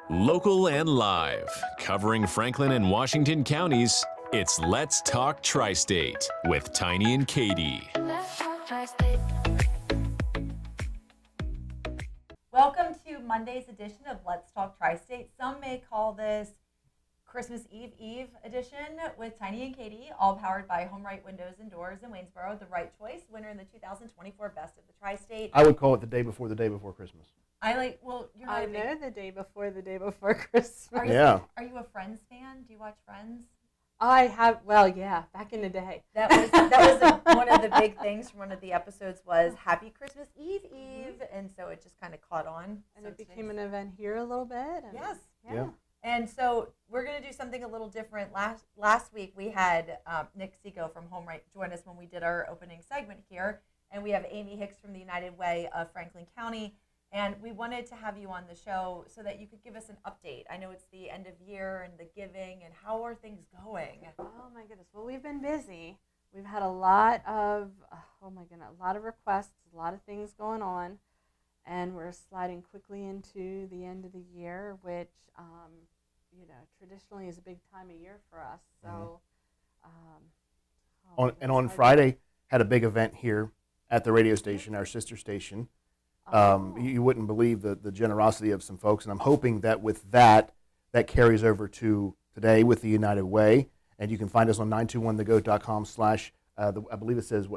Local and live, covering Franklin and Washington counties, it's Let's Talk Tri-State with Tiny and Katie. Welcome to Monday's edition of Let's Talk Tri-State. Some may call this Christmas Eve edition with Tiny and Katie, all powered by Home Right Windows and Doors in Waynesboro, the right choice, winner in the 2024 Best of the Tri-State. I would call it the day before Christmas. You're not the day before Christmas. Are you a Friends fan? Do you watch Friends? I have, back in the day. That was one of the big things from one of the episodes was Happy Christmas Eve, and so it just kind of caught on. And so it became an event here a little bit. And yes. Yeah. And so we're going to do something a little different. Last week we had Nick Seco from Home Right join us when we did our opening segment here, and we have Amy Hicks from the United Way of Franklin County. And we wanted to have you on the show so that you could give us an update. I know it's the end of year and the giving, and how are things going? Oh my goodness. Well, we've been busy. We've had a lot of, a lot of requests, a lot of things going on, and we're sliding quickly into the end of the year, which, traditionally is a big time of year for us. So, on Friday, had a big event here at the radio station, our sister station. You wouldn't believe the generosity of some folks, and I'm hoping that with that carries over to today with the United Way, and you can find us on 921thegoat.com / I believe it says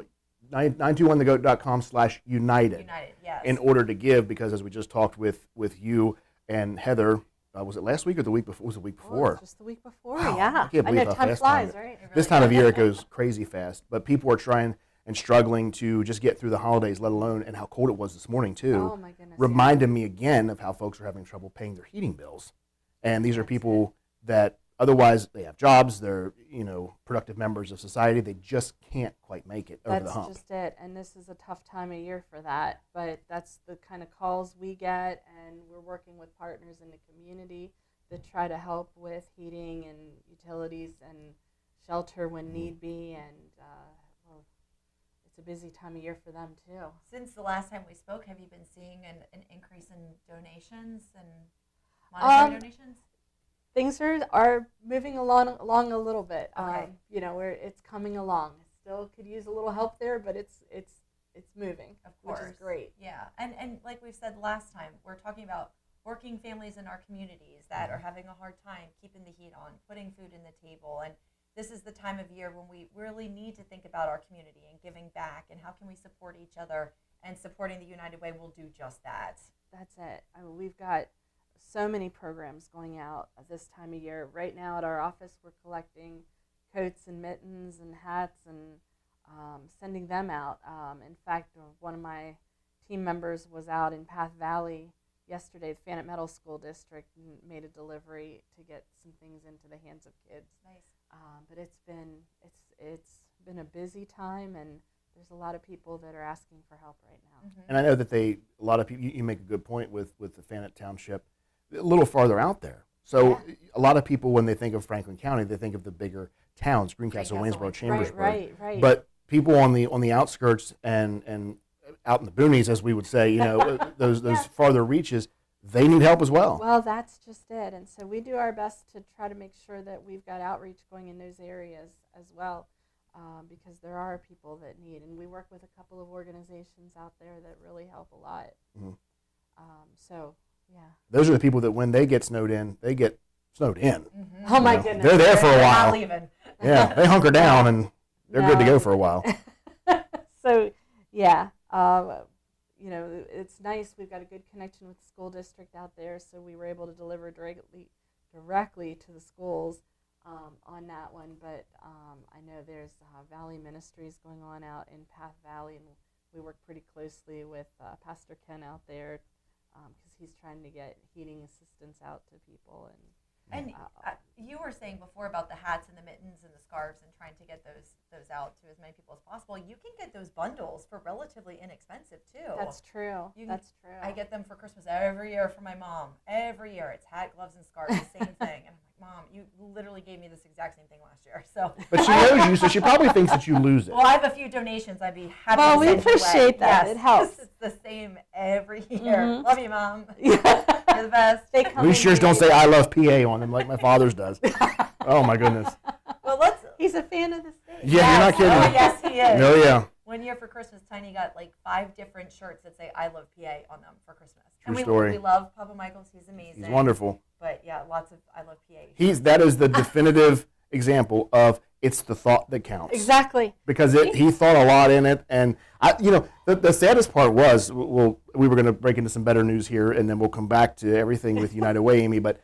921thegoat.com / United, yes. In order to give, because as we just talked with you and Heather, was it last week or the week before? Was it the week before? Just the week before, wow, yeah. I can't believe how time fast flies, right? Really this time of year it goes crazy fast, but people are trying and struggling to just get through the holidays, let alone, and how cold it was this morning too. Oh my goodness. Reminded me again of how folks are having trouble paying their heating bills. And these are people that otherwise they have jobs, they're, productive members of society. They just can't quite make it over the hump. That's just it. And this is a tough time of year for that. But that's the kind of calls we get, and we're working with partners in the community that try to help with heating and utilities and shelter when need be. And it's a busy time of year for them too. Since the last time we spoke, have you been seeing an increase in donations and monetary donations? Things are moving along a little bit. Okay. It's coming along. Still could use a little help there, but it's moving. Of course. Which is great. Yeah, and like we've said last time, we're talking about working families in our communities that are having a hard time keeping the heat on, putting food in the table, and this is the time of year when we really need to think about our community and giving back and how can we support each other, and supporting the United Way will do just that. That's it. We've got so many programs going out at this time of year. Right now at our office, we're collecting coats and mittens and hats and sending them out. In fact, one of my team members was out in Path Valley yesterday, the Fannett Middle School District, and made a delivery to get some things into the hands of kids. Nice. But it's been a busy time, and there's a lot of people that are asking for help right now. Mm-hmm. And I know that a lot of people, you make a good point with the Fannett Township, a little farther out there. So a lot of people, when they think of Franklin County, they think of the bigger towns, Greencastle, Waynesboro, Chambersburg. Right. But people on the outskirts and out in the boonies, as we would say, those farther reaches, they need help as well. Well, that's just it. And so we do our best to try to make sure that we've got outreach going in those areas as well, because there are people that need. And we work with a couple of organizations out there that really help a lot. Mm-hmm. Yeah. Those are the people that when they get snowed in, they get snowed in. Mm-hmm. Oh, my goodness. They're there for a while. Not leaving. Yeah, they hunker down and they're good to go for a while. So, yeah. It's nice. We've got a good connection with the school district out there, so we were able to deliver directly to the schools on that one. But I know there's Valley Ministries going on out in Path Valley, and we work pretty closely with Pastor Ken out there because he's trying to get heating assistance out to people. And you were saying before about the hats and the mittens and the scarves and trying to get those out to as many people as possible. You can get those bundles for relatively inexpensive too. That's true. That's true. I get them for Christmas every year for my mom. Every year, it's hat, gloves, and scarves, the same thing. And I'm like, Mom, you literally gave me this exact same thing last year. So, But she knows you, so she probably thinks that you lose it. well, I have a few donations. I'd be happy. Well, to we send you away. appreciate that. Yes, It helps. It's the same every year. Mhm. Love you, Mom. You're the best. They come We in sure don't handy. say I love PA on them like my father's does. Oh my goodness. Well, let's. He's a fan of the state. Yeah, you're not kidding. Oh, yes, he is. Oh yeah. One year for Christmas, Tiny got like 5 different shirts that say "I love PA" on them for Christmas. True and story. We love Papa Michaels. He's amazing. He's wonderful. But yeah, lots of "I love PA." That is the definitive example of it's the thought that counts. Exactly. Because he thought a lot in it, and the saddest part was we were going to break into some better news here, and then we'll come back to everything with United Way, Amy. But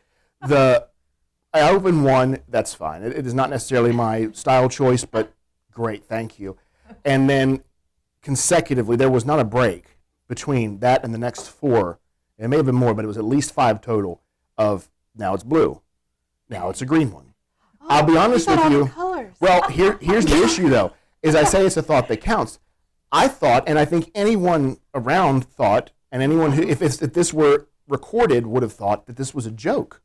I opened one. That's fine. It is not necessarily my style choice, but great, thank you. And then consecutively, there was not a break between that and the next 4. It may have been more, but it was at least 5 total. Of now it's blue, now it's a green one. I'll be honest with you. Colors. Well, here's the issue, though, is I say it's a thought that counts. I thought, and I think anyone around thought, and anyone who, if this were recorded, would have thought that this was a joke,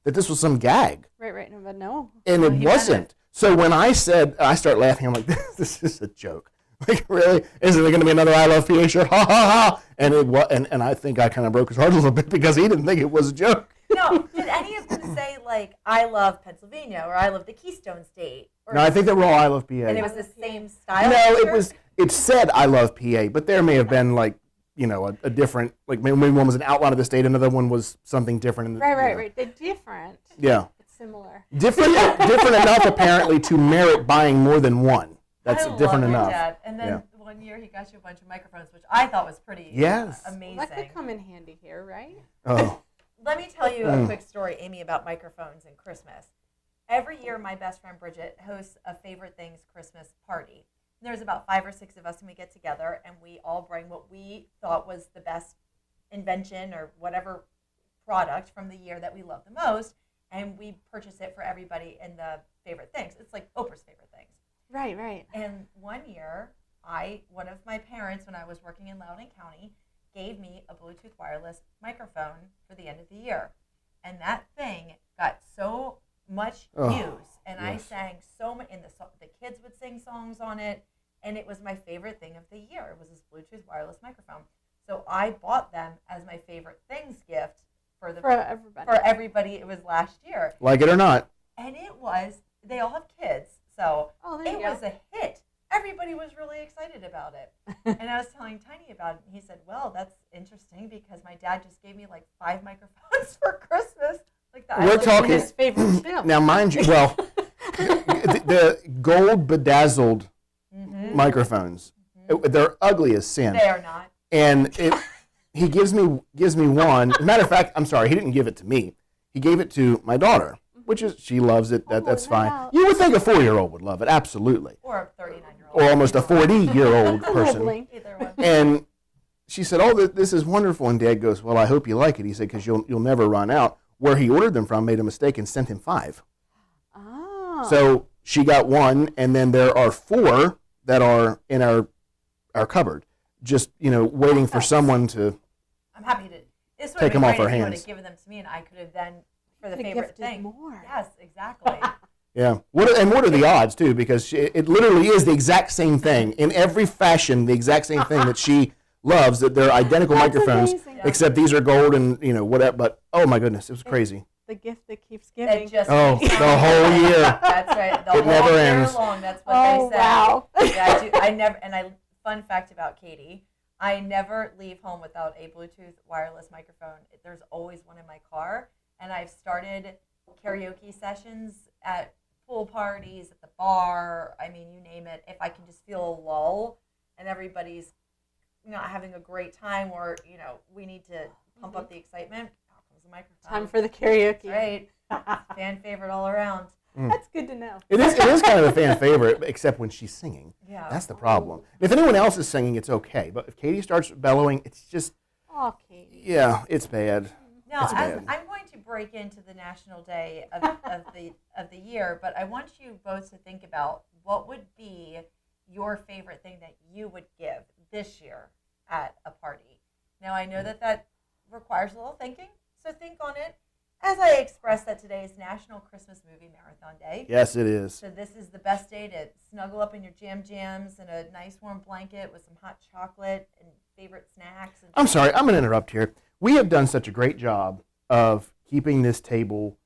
that this was some gag. Right. No, but no. And it he meant wasn't. So when I said, I start laughing, I'm like, this is a joke. Like, really? Isn't there going to be another I Love PA shirt? Ha, ha, ha. And I think I kind of broke his heart a little bit because he didn't think it was a joke. No, did any of them say like "I love Pennsylvania" or "I love the Keystone State"? Or No, I think they were all I Love PA. and it was the same style. No, it said I Love PA, but there may have been like, a different, like maybe one was an outline of the state, another one was something different. Right. They're different. Yeah. It's similar. Different enough apparently to merit buying more than one. That's I different love enough. Dad. And then Yeah. one year he got you a bunch of microphones, which I thought was pretty Yes. amazing. That could come in handy here, right? Oh. Let me tell you a quick story, Amy, about microphones and Christmas. Every year, my best friend Bridget hosts a Favorite Things Christmas party. And there's about 5 or 6 of us, and we get together, and we all bring what we thought was the best invention or whatever product from the year that we love the most, and we purchase it for everybody in the Favorite Things. It's like Oprah's Favorite Things. Right. And one year, one of my parents, when I was working in Loudoun County, gave me a Bluetooth wireless microphone for the end of the year. And that thing got so much use. And I yes. sang so much, and the kids would sing songs on it. And it was my favorite thing of the year. It was this Bluetooth wireless microphone. So I bought them as my Favorite Things gift for everybody. For everybody. It was last year. Like it or not. And they all have kids. So there you go. was a hit. Everybody was really excited about it. And I was telling Tiny about it, and he said, well, that's interesting because my dad just gave me like 5 microphones for Christmas. Like the We're talking- His favorite too. Now, mind you, the gold bedazzled microphones, they're ugly as sin. They are not. And he gives me one. As a matter of fact, I'm sorry, he didn't give it to me. He gave it to my daughter, which is, she loves it. That's fine. wow. You would think a 4-year-old would love it, absolutely. Or a 39-year-old. Or almost a 40-year-old person. Probably. Either one. And she said, "Oh, this is wonderful." And Dad goes, "Well, I hope you like it." He said, "Because you'll never run out." Where he ordered them from made a mistake and sent him 5. Oh. So she got 1, and then there are 4 that are in our cupboard, just waiting for someone to. I'm happy to. This would Take have them been off great our if you would hands. have given them to me, and I could have then, for the Could've favorite gifted thing. more. Yes, exactly. Yeah. What are the odds too? Because it literally is the exact same thing in every fashion, the exact same thing that she loves. That they're identical That's microphones, amazing. except these are gold and whatever. But oh my goodness, it was crazy. The gift that keeps That giving. just Oh, makes the sense. whole year. That's right. The It whole never year ends. long. That's what Oh, they say. wow. Yeah, I never. And fun fact about Katie, I never leave home without a Bluetooth wireless microphone. There's always one in my car, and I've started karaoke sessions at pool parties, at the bar. I mean, you name it. If I can just feel a lull, and everybody's not having a great time, or we need to pump up the excitement. Out comes the microphone. Time for the karaoke. Right. Fan favorite all around. That's good to know. It is kind of a fan favorite, except when she's singing. Yeah. That's the problem. If anyone else is singing, it's okay. But if Katie starts bellowing, it's just Oh, Katie. it's bad. Now, That's as bad. I'm going to to break into the National Day of the year, but I want you both to think about what would be your favorite thing that you would give this year at a party. Now, I know that requires a little thinking, so think on it. As I expressed that today is National Christmas Movie Marathon Day. Yes, it is. So this is the best day to snuggle up in your jams and a nice warm blanket with some hot chocolate and favorite snacks. And I'm sorry, I'm going to interrupt here. We have done such a great job of keeping this table,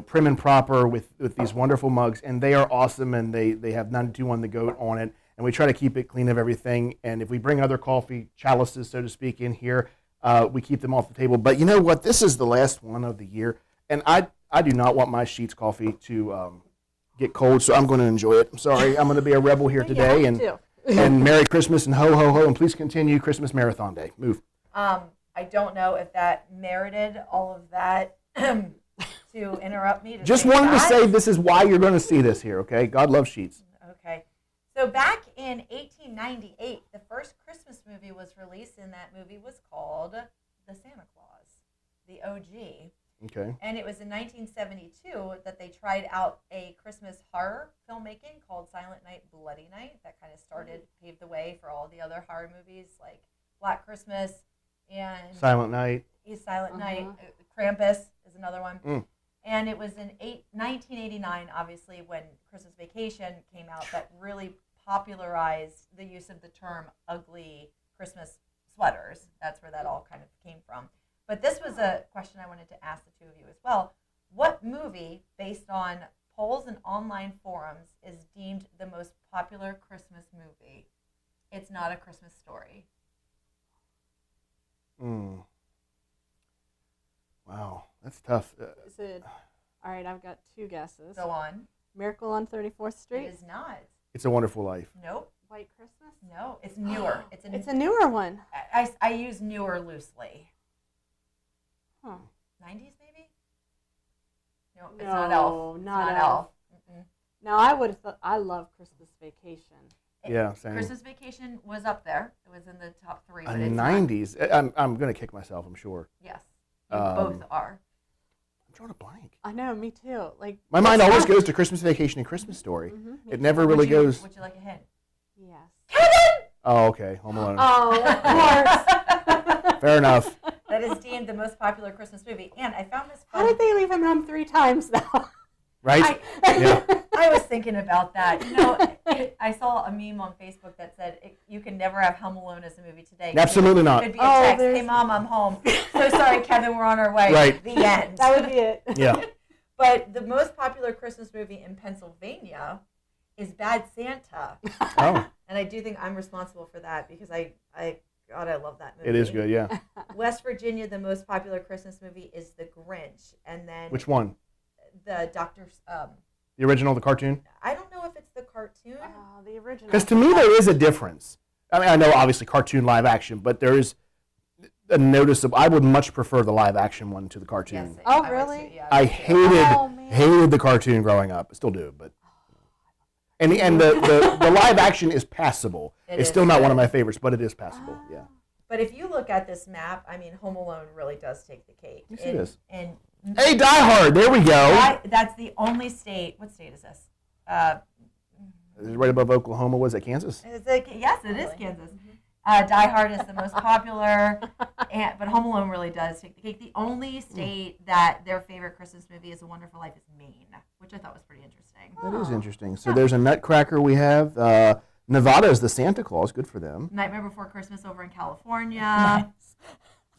prim and proper with these wonderful mugs, and they are awesome, and they have 92 The Goat on it, and we try to keep it clean of everything, and if we bring other coffee chalices, so to speak, in here, we keep them off the table. But you know what? This is the last one of the year, and I do not want my Sheets coffee to get cold, so I'm going to enjoy it. I'm sorry. I'm going to be a rebel here today, and Merry Christmas and ho, ho, ho, and please continue Christmas Marathon Day. Move. I don't know if that merited all of that to interrupt me. Just wanted to say this is why you're going to see this here, okay? God loves Sheets. Okay. So back in 1898, the first Christmas movie was released, and that movie was called The Santa Claus, the OG. Okay. And it was in 1972 that they tried out a Christmas horror filmmaking called Silent Night, Bloody Night. That kind of paved the way for all the other horror movies like Black Christmas and Silent Night. Silent Night. Krampus is another one. And it was in 1989, obviously, when Christmas Vacation came out, that really popularized the use of the term ugly Christmas sweaters. That's where that all kind of came from. But this was a question I wanted to ask the two of you as well. What movie, based on polls and online forums, is deemed the most popular Christmas movie? It's not A Christmas Story. Wow, that's tough. Is it? All right, I've got two guesses. Go on. Miracle on 34th Street? It is not. It's a Wonderful Life. Nope. White Christmas? No, it's newer. It's a newer one. I use newer loosely. Huh. 90s maybe? No, it's not Elf. Not Elf. Now, I would have thought, I love Christmas Vacation. Yeah, same. Christmas Vacation was up there. It was in the top 3. But A it's 90s. I'm going to kick myself, I'm sure. Not. Yes. You both are. I'm drawing a blank. I know, me too. Like My mind always goes to Christmas Vacation and Christmas Story. It never really goes. Would you like a hint? Yes. Kevin! Oh, okay. Home Alone. Oh, of course. Fair enough. That is deemed the most popular Christmas movie. And I found this How fun. did they leave him home 3 times now? Right? Yeah. I was thinking about that. I saw a meme on Facebook that said you can never have Home Alone as a movie today. Absolutely not. It could be a text. Hey, Mom, I'm home. So sorry, Kevin, we're on our way. Right. The end. That would be it. Yeah. But the most popular Christmas movie in Pennsylvania is Bad Santa. Oh, And I do think I'm responsible for that because God, I love that movie. it is good, yeah. West Virginia, the most popular Christmas movie is The Grinch. And then Which one? the Doctor's, The original, the cartoon? I don't know if it's the cartoon. The original. Because to me, there is a difference. I mean, I know obviously cartoon live action, but there is a noticeable. I would much prefer the live action one to the cartoon. Yes, Oh, I would really? too, yeah, I me too. hated man. the cartoon growing up. I still do, but and the live action is passable. It It's is still not one of good. my favorites, but it is passable. Yeah. But if you look at this map, I mean, Home Alone really does take the cake. Yes, it is. And Hey, Die Hard. There we go. that's the only state. What state is this? Is it right above Oklahoma? Was it Kansas? Yes, it is Kansas. Die Hard is the most popular, but Home Alone really does take the cake. The only state that their favorite Christmas movie is A Wonderful Life is Maine, which I thought was pretty interesting. That is interesting. So there's a Nutcracker we have. Nevada is the Santa Claus. Good for them. Nightmare Before Christmas over in California.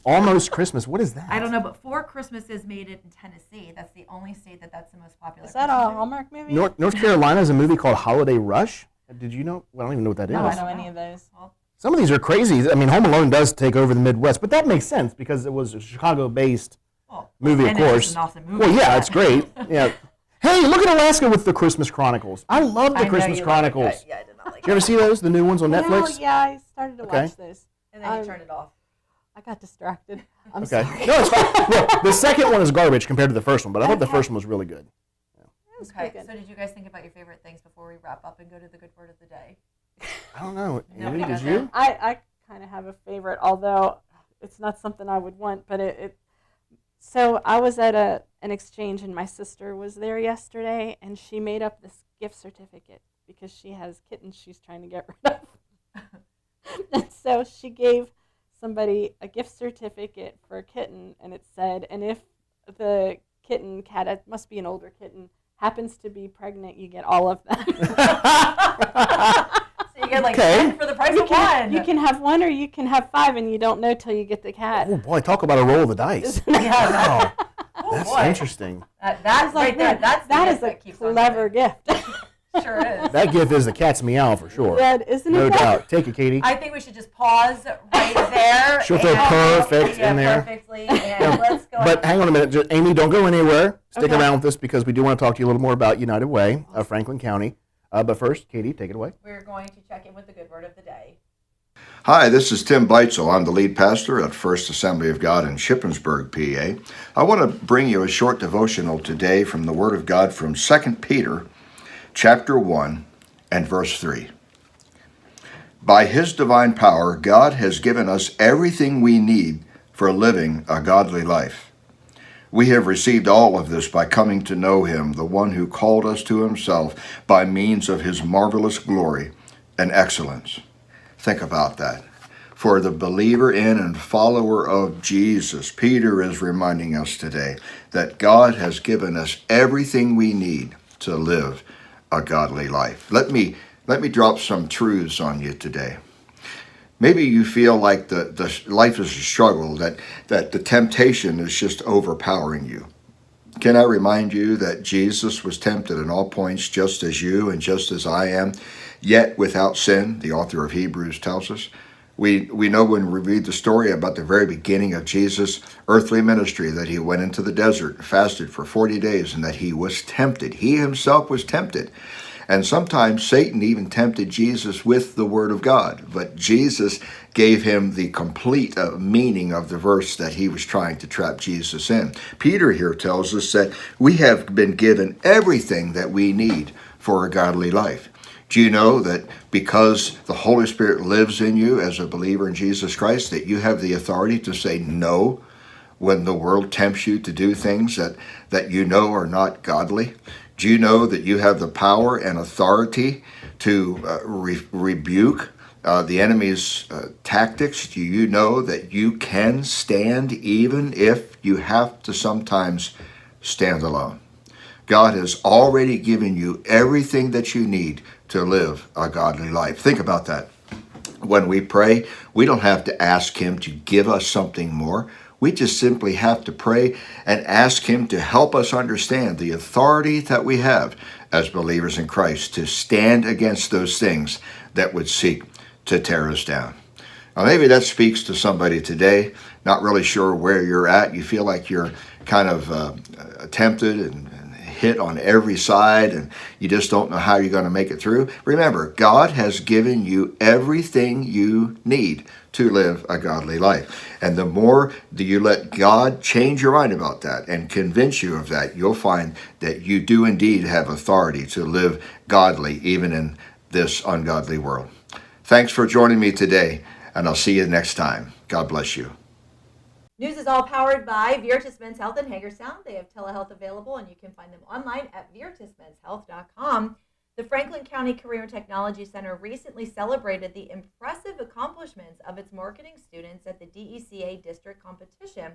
Almost Christmas. What is that? I don't know, but Four Christmases made it in Tennessee. That's the only state that's the most popular. Is that Christmas a movie. Hallmark movie? North Carolina is a movie called Holiday Rush. Did you know? Well, I don't even know what that is. No, I don't know any of those. Well, Some of these are crazy. I mean, Home Alone does take over the Midwest, but that makes sense because it was a Chicago-based movie, of and it's course. just an awesome movie. Well, yeah, it's great. Yeah. Hey, look at Alaska with the Christmas Chronicles. I love the I know Christmas you like it. Chronicles. Yeah, I did not like Did you ever see those? The new ones on Well, Netflix? yeah, I started to Okay. watch those. And then you turn it off. I got distracted. I'm Okay. sorry. No, it's fine. Look, the second one is garbage compared to the first one, but I thought the first one was really good. It's Okay, pretty good. so did you guys think about your favorite things before we wrap up and go to the good word of the day? I don't know. Nobody Amy, does did you? I kind of have a favorite, although it's not something I would want, but So I was at an exchange, and my sister was there yesterday, and she made up this gift certificate because she has kittens she's trying to get rid of. And so she gave somebody a gift certificate for a kitten, and it said, and if the cat, it must be an older kitten, happens to be pregnant, you get all of them. So you get like 10 for the price of one. You can have one or you can have 5, and you don't know till you get the cat. Oh boy, talk about a roll of the dice. Yeah. Wow. That's boy. interesting. That's right there. That's that the is gift a keeps on clever giving. gift. Sure is. That gift is the cat's meow for sure. That, isn't No it? doubt. Take it, Katie. I think we should just pause right there. She'll throw and- perfect in there. Perfectly, and let's go. But hang on a minute. Amy, don't go anywhere. Stick Okay. around with us because we do want to talk to you a little more about United Way of Franklin County. But first, Katie, take it away. We're going to check in with the good word of the day. Hi, this is Tim Beitzel. I'm the lead pastor at First Assembly of God in Shippensburg, PA. I want to bring you a short devotional today from the Word of God from 2 Peter chapter 1 and verse 3. By His divine power, God has given us everything we need for living a godly life. We have received all of this by coming to know Him, the one who called us to Himself by means of His marvelous glory and excellence. Think about that. For the believer in and follower of Jesus, Peter is reminding us today that God has given us everything we need to live a godly life. Let me drop some truths on you today. Maybe you feel like the life is a struggle, that the temptation is just overpowering you. Can I remind you that Jesus was tempted in all points just as you and just as I am, yet without sin, the author of Hebrews tells us. We know when we read the story about the very beginning of Jesus' earthly ministry that He went into the desert and fasted for 40 days and that He was tempted. He Himself was tempted. And sometimes Satan even tempted Jesus with the Word of God. But Jesus gave him the complete meaning of the verse that he was trying to trap Jesus in. Peter here tells us that we have been given everything that we need for a godly life. Do you know that because the Holy Spirit lives in you as a believer in Jesus Christ, that you have the authority to say no when the world tempts you to do things that you know are not godly? Do you know that you have the power and authority to rebuke the enemy's tactics? Do you know that you can stand even if you have to sometimes stand alone? God has already given you everything that you need to live a godly life. Think about that. When we pray, we don't have to ask Him to give us something more. We just simply have to pray and ask Him to help us understand the authority that we have as believers in Christ to stand against those things that would seek to tear us down. Now, maybe that speaks to somebody today, not really sure where you're at. You feel like you're kind of tempted and hit on every side and you just don't know how you're going to make it through. Remember, God has given you everything you need to live a godly life. And the more that you let God change your mind about that and convince you of that, you'll find that you do indeed have authority to live godly even in this ungodly world. Thanks for joining me today, and I'll see you next time. God bless you. News is all powered by Virtus Men's Health in Hagerstown. They have telehealth available, and you can find them online at virtusmenshealth.com. The Franklin County Career and Technology Center recently celebrated the impressive accomplishments of its marketing students at the DECA district competition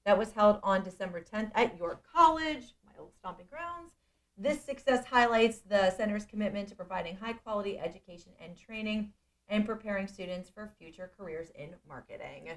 that was held on December 10th at York College, my old stomping grounds. This success highlights the center's commitment to providing high-quality education and training and preparing students for future careers in marketing.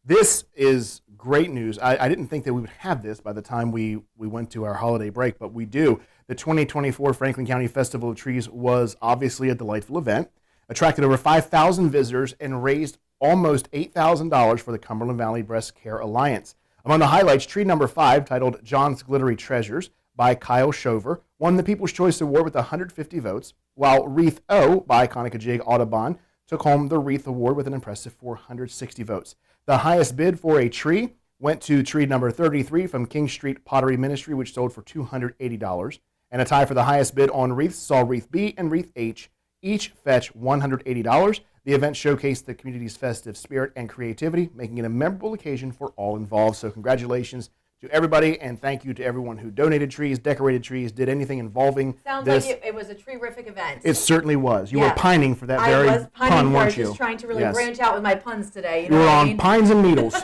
This is great news. I didn't think that we would have this by the time we went to our holiday break, but we do. The 2024 Franklin County Festival of Trees was obviously a delightful event, attracted over 5,000 visitors, and raised almost $8,000 for the Cumberland Valley Breast Care Alliance. Among the highlights, tree number 5, titled John's Glittery Treasures by Kyle Shover, won the People's Choice Award with 150 votes, while Wreath O by Conicajig Audubon took home the Wreath Award with an impressive 460 votes. The highest bid for a tree went to tree number 33 from King Street Pottery Ministry, which sold for $280. And a tie for the highest bid on wreaths saw Wreath B and Wreath H each fetch $180. The event showcased the community's festive spirit and creativity, making it a memorable occasion for all involved. So congratulations to everybody, and thank you to everyone who donated trees, decorated trees, did anything involving Sounds this. like it was a terrific event. It certainly was. You Yeah. were pining for that I very was pining pun, for weren't it, you? just trying to really Yes. branch out with my puns today. You You know were what I on mean? pines and needles.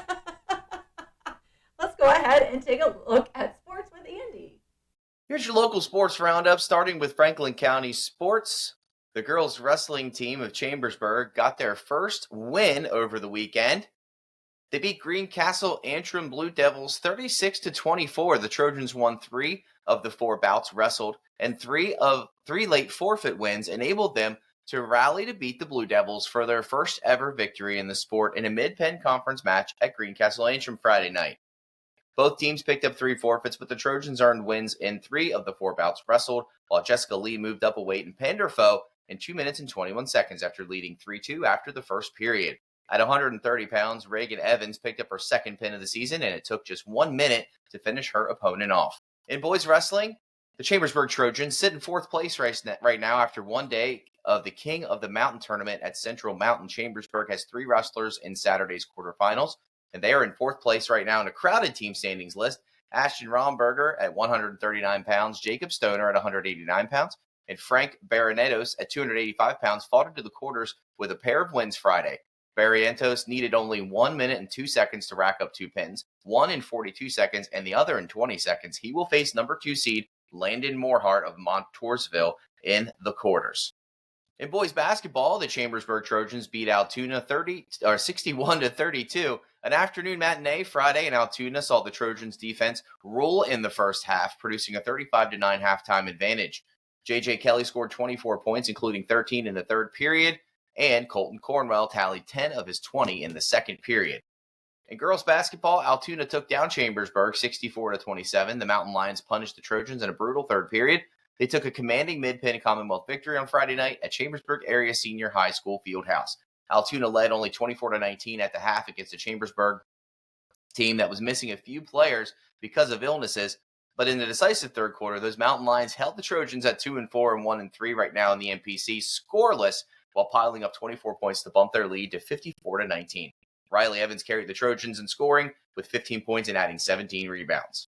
Let's go ahead and take a look at sports with Andy. Here's your local sports roundup, starting with Franklin County sports. The girls wrestling team of Chambersburg got their first win over the weekend. They beat Greencastle Antrim Blue Devils 36-24. The Trojans won 3 of the 4 bouts wrestled, and 3 late forfeit wins enabled them to rally to beat the Blue Devils for their first ever victory in the sport in a mid-pen conference match at Greencastle Antrim Friday night. Both teams picked up 3 forfeits, but the Trojans earned wins in 3 of the 4 bouts wrestled, while Jessica Lee moved up a weight and pinned her foe in 2 minutes and 21 seconds after leading 3-2 after the first period. At 130 pounds, Reagan Evans picked up her second pin of the season, and it took just 1 minute to finish her opponent off. In boys wrestling, the Chambersburg Trojans sit in 4th place right now after 1 day of the King of the Mountain tournament at Central Mountain. Chambersburg has 3 wrestlers in Saturday's quarterfinals, and they are in 4th place right now in a crowded team standings list. Ashton Romberger at 139 pounds, Jacob Stoner at 189 pounds, and Frank Barrenetos at 285 pounds fought into the quarters with a pair of wins Friday. Barrientos needed only 1 minute and 2 seconds to rack up 2 pins, one in 42 seconds and the other in 20 seconds. He will face number 2 seed Landon Moorhart of Montoursville in the quarters. In boys basketball, the Chambersburg Trojans beat Altoona 61-32. An afternoon matinee Friday in Altoona saw the Trojans defense roll in the first half, producing a 35-9 halftime advantage. J.J. Kelly scored 24 points, including 13 in the third period, and Colton Cornwell tallied 10 of his 20 in the second period. In girls basketball, Altoona took down Chambersburg 64-27. The Mountain Lions punished the Trojans in a brutal third period. They took a commanding mid-pen Commonwealth victory on Friday night at Chambersburg Area Senior High School Fieldhouse. Altoona led only 24-19 at the half against a Chambersburg team that was missing a few players because of illnesses. But in the decisive third quarter, those Mountain Lions held the Trojans at 2-4 and 1-3 right now in the MPC, scoreless, while piling up 24 points to bump their lead to 54-19. Riley Evans carried the Trojans in scoring with 15 points and adding 17 rebounds.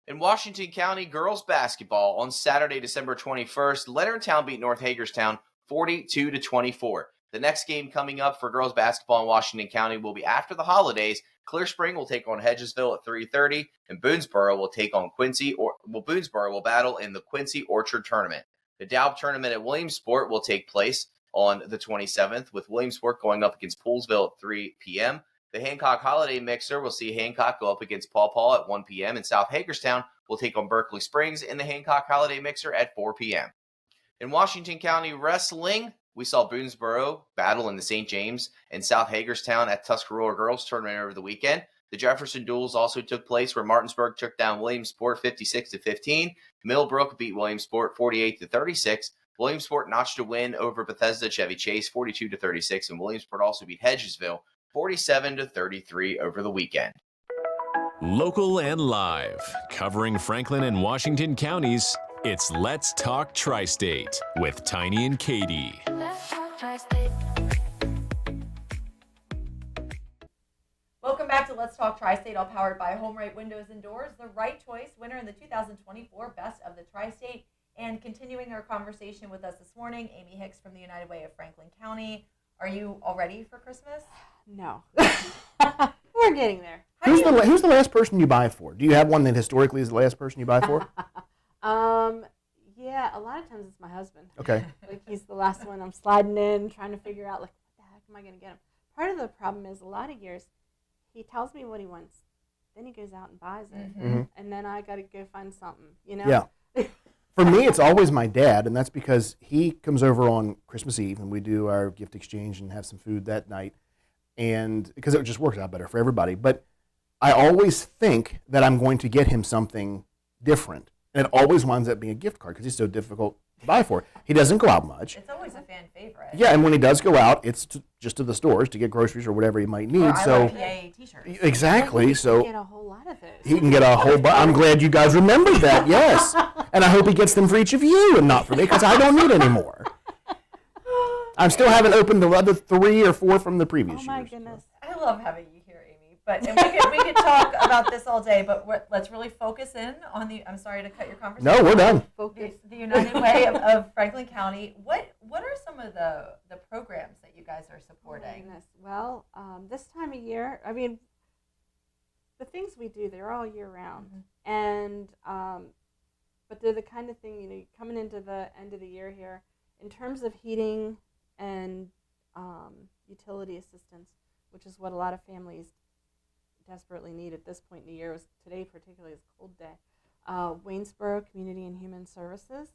In Washington County girls basketball on Saturday, December 21st, Leonardtown beat North Hagerstown 42-24. The next game coming up for girls basketball in Washington County will be after the holidays. Clear Spring will take on Hedgesville at 3:30, and Boonesboro will take on Boonesboro will battle in the Quincy Orchard Tournament. The Daub Tournament at Williamsport will take place on the 27th, with Williamsport going up against Poolsville at 3 p.m. The Hancock Holiday Mixer will see Hancock go up against Paw Paw at 1 p.m., and South Hagerstown will take on Berkeley Springs in the Hancock Holiday Mixer at 4 p.m. In Washington County wrestling, we saw Boonesboro battle in the St. James and South Hagerstown at Tuscarora Girls Tournament over the weekend. The Jefferson Duels also took place, where Martinsburg took down Williamsport 56-15. Millbrook beat Williamsport 48-36. Williamsport notched a win over Bethesda Chevy Chase 42-36, and Williamsport also beat Hedgesville 47-33 over the weekend. Local and live, covering Franklin and Washington counties, it's Let's Talk Tri-State with Tiny and Katie. Welcome back to Let's Talk Tri-State, all powered by Home Right Windows and Doors, the right choice winner in the 2024 Best of the Tri-State. And continuing our conversation with us this morning, Amy Hicks from the United Way of Franklin County. Are you all ready for Christmas? No. We're getting there. Who's the last person you buy for? Do you have one that historically is the last person you buy for? Yeah, a lot of times it's my husband. Okay. Like, he's the last one I'm sliding in, trying to figure out, like, what the heck am I going to get him? Part of the problem is a lot of years, he tells me what he wants, then he goes out and buys it, Mm-hmm. and then I got to go find something, you know? Yeah. For me, it's always my dad, and that's because he comes over on Christmas Eve, and we do our gift exchange and have some food that night, and because it just works out better for everybody. But I always think that I'm going to get him something different, and it always winds up being a gift card because he's so difficult to buy for. He doesn't go out much. It's always a fan favorite. Yeah, and when he does go out, it's just to the stores to get groceries or whatever he might need. Or so IYPA t-shirts. exactly. He So can get a whole lot of those. he can get a whole bunch. I'm glad you guys remembered that. Yes, and I hope he gets them for each of you and not for me because I don't need any more. I still haven't opened the other 3 or 4 from the previous Oh years. my goodness. I love having you here, Amy. but and we could talk about this all day. But let's really focus in on the. I'm sorry to cut your conversation. No, we're done. The United Way of Franklin County. What are some of the programs that you guys are supporting? Oh, well, this time of year, I mean, the things we do, they're all year round, and but they're the kind of thing, coming into the end of the year here, in terms of heating and utility assistance, which is what a lot of families desperately need at this point in the year. Today particularly is a cold day. Waynesboro Community and Human Services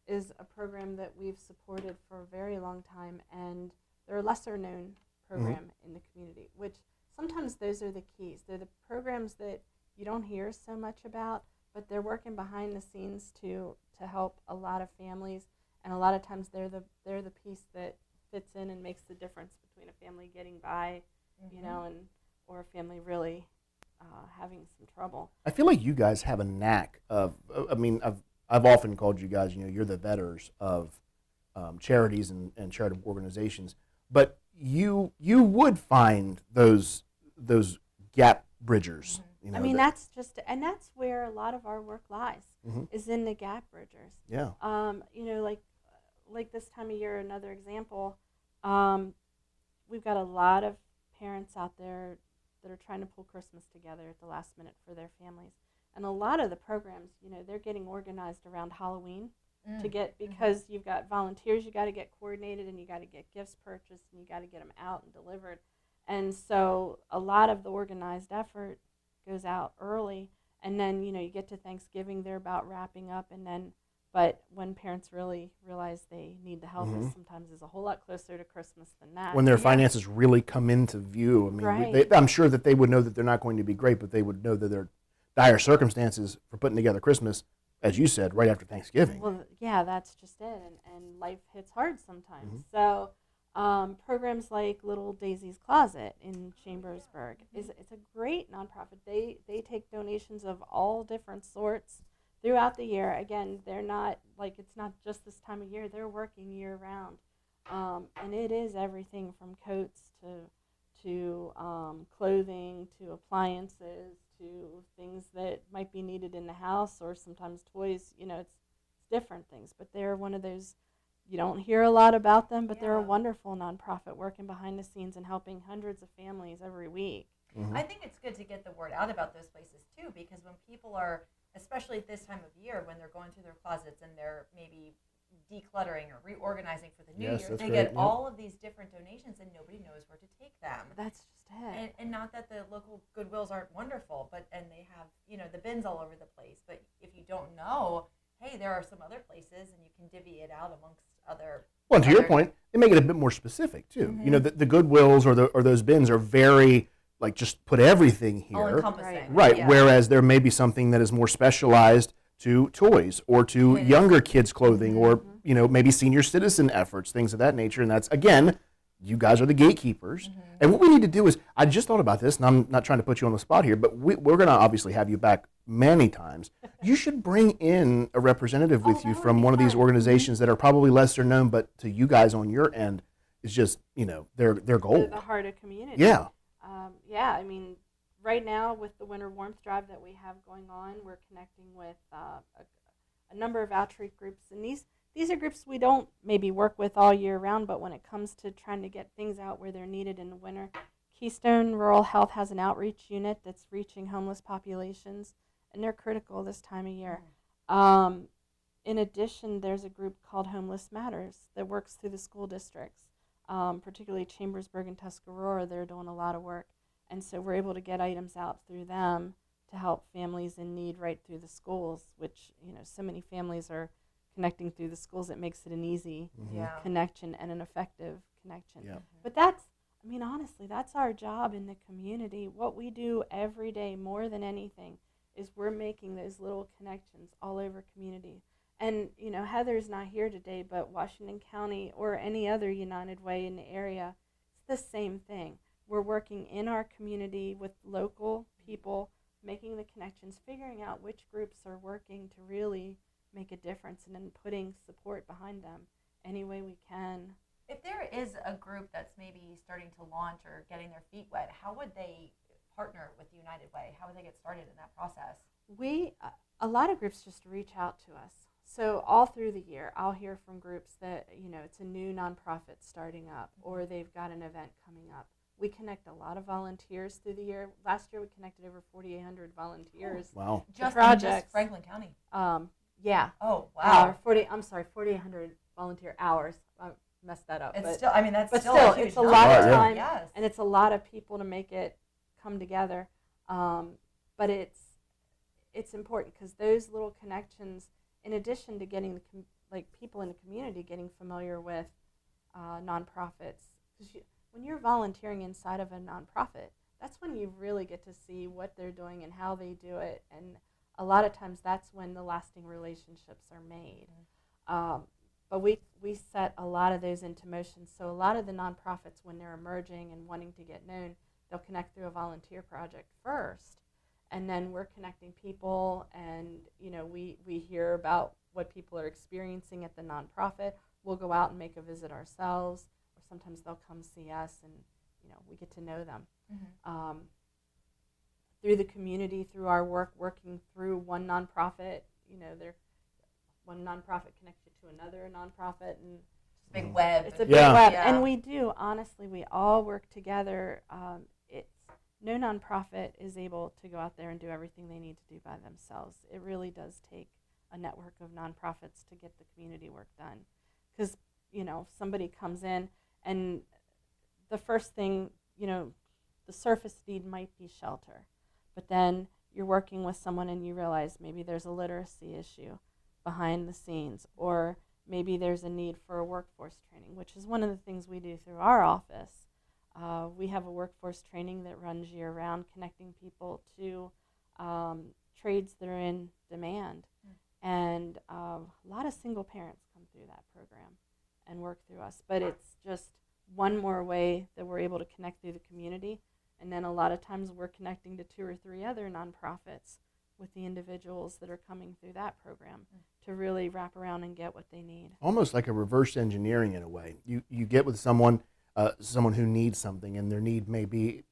is a program that we've supported for a very long time, and they're a lesser known program in the community, which sometimes those are the keys. They're the programs that you don't hear so much about, but they're working behind the scenes to help a lot of families, and a lot of times they're the piece that fits in and makes the difference between a family getting by, or a family really having some trouble. I feel like you guys have a knack of. I mean, I've often called you guys. You're the vetters of charities and charitable organizations, but you would find those gap bridgers. I mean, that's where a lot of our work lies, is in the gap bridgers. Yeah. Like this time of year, another example, we've got a lot of parents out there that are trying to pull Christmas together at the last minute for their families. And a lot of the programs, they're getting organized around Halloween because you've got volunteers you got to get coordinated, and you got to get gifts purchased, and you got to get them out and delivered. And so a lot of the organized effort goes out early, and then, you get to Thanksgiving, they're about wrapping up, but when parents really realize they need the help, it sometimes is a whole lot closer to Christmas than that. When their finances really come into view, I mean, Right. I'm sure that they would know that they're not going to be great, but they would know that they're dire circumstances for putting together Christmas, as you said, right after Thanksgiving. Well, yeah, that's just it, and life hits hard sometimes. So programs like Little Daisy's Closet in Chambersburg it's a great nonprofit. They take donations of all different sorts throughout the year. Again, they're not it's not just this time of year. They're working year round, and it is everything from coats to clothing to appliances to things that might be needed in the house, or sometimes toys. It's different things, but they're one of those. You don't hear a lot about them, but they're a wonderful nonprofit working behind the scenes and helping hundreds of families every week. I think it's good to get the word out about those places too, because when people are, especially at this time of year, when they're going through their closets and they're maybe decluttering or reorganizing for the new year, they get all of these different donations and nobody knows where to take them. That's just it. And not that the local Goodwills aren't wonderful, and they have the bins all over the place. But if you don't know, hey, there are some other places, and you can divvy it out amongst other. Well, to your point, they make it a bit more specific too. The Goodwills or those bins are very just put everything here. All encompassing. Right. Yeah. Whereas there may be something that is more specialized to toys or to younger kids' clothing or maybe senior citizen efforts, things of that nature. And that's, again, you guys are the gatekeepers. And what we need to do is, I just thought about this, and I'm not trying to put you on the spot here, but we're going to obviously have you back many times. You should bring in a representative with you from one of these organizations that are probably lesser known, but to you guys on your end, it's just, they're gold. The heart of community. Yeah. I mean, right now with the Winter Warmth Drive that we have going on, we're connecting with a number of outreach groups, and these are groups we don't maybe work with all year round, but when it comes to trying to get things out where they're needed in the winter, Keystone Rural Health has an outreach unit that's reaching homeless populations, and they're critical this time of year. In addition, there's a group called Homeless Matters that works through the school districts, particularly Chambersburg and Tuscarora. They're doing a lot of work, and so we're able to get items out through them to help families in need right through the schools, which so many families are connecting through the schools. It makes it an easy connection and an effective connection. Yeah. But honestly, that's our job in the community. What we do every day more than anything is we're making those little connections all over community. And, Heather's not here today, but Washington County or any other United Way in the area, it's the same thing. We're working in our community with local people, making the connections, figuring out which groups are working to really make a difference, and then putting support behind them any way we can. If there is a group that's maybe starting to launch or getting their feet wet, how would they partner with United Way? How would they get started in that process? A lot of groups just reach out to us. So all through the year, I'll hear from groups that, it's a new nonprofit starting up, or they've got an event coming up. We connect a lot of volunteers through the year. Last year, we connected over 4,800 volunteers. Oh, wow. Just in projects. Franklin County. Yeah. Oh, wow. 4,800 volunteer hours. I messed that up. It's but still, I mean, that's but still, still, a huge it's a number. lot of Yeah. time, Yes. and it's a lot of people to make it come together. But it's important because those little connections, in addition to getting the people in the community getting familiar with nonprofits, because when you're volunteering inside of a nonprofit, that's when you really get to see what they're doing and how they do it, and a lot of times that's when the lasting relationships are made. But we set a lot of those into motion. So a lot of the nonprofits, when they're emerging and wanting to get known, they'll connect through a volunteer project first, and then we're connecting people, and we hear about what people are experiencing at the nonprofit. We'll go out and make a visit ourselves, or sometimes they'll come see us, and we get to know them. Through the community, through our work, working through one nonprofit, one nonprofit connects you to another nonprofit, and It's a big web. it's a big Yeah. web. Yeah. And we do, honestly, we all work together. No nonprofit is able to go out there and do everything they need to do by themselves. It really does take a network of nonprofits to get the community work done. Because, somebody comes in, and the first thing, the surface need might be shelter. But then you're working with someone and you realize maybe there's a literacy issue behind the scenes, or maybe there's a need for a workforce training, which is one of the things we do through our office. We have a workforce training that runs year-round, connecting people to trades that are in demand. And a lot of single parents come through that program and work through us. But it's just one more way that we're able to connect through the community. And then a lot of times we're connecting to 2 or 3 other nonprofits with the individuals that are coming through that program to really wrap around and get what they need. Almost like a reverse engineering in a way. You get with someone who needs something, and their need may be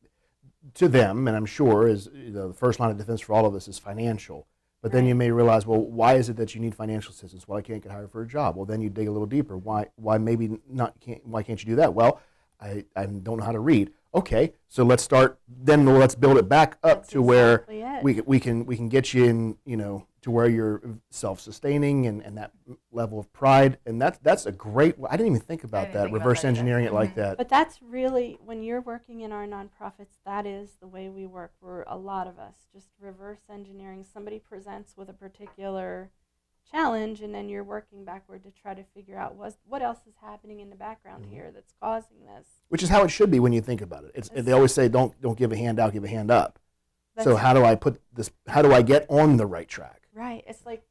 to them, and I'm sure is the first line of defense for all of us is financial. But then you may realize, well, why is it that you need financial assistance? Well, I can't get hired for a job. Well, then you dig a little deeper. Why maybe not? Why can't you do that? Well, I don't know how to read. Okay, so let's build it back up That's to where exactly it. we can get you in, to where you're self-sustaining and that level of pride. And that's a great. I didn't even think about that. Reverse engineering it like that. But that's really, when you're working in our nonprofits, that is the way we work. We're a lot of us just reverse engineering. Somebody presents with a particular challenge, and then you're working backward to try to figure out what else is happening in the background here that's causing this. Which is how it should be when you think about it. They always say, don't give a hand out, give a hand up. So That's- how do I put this? How do I get on the right track? Right. It's like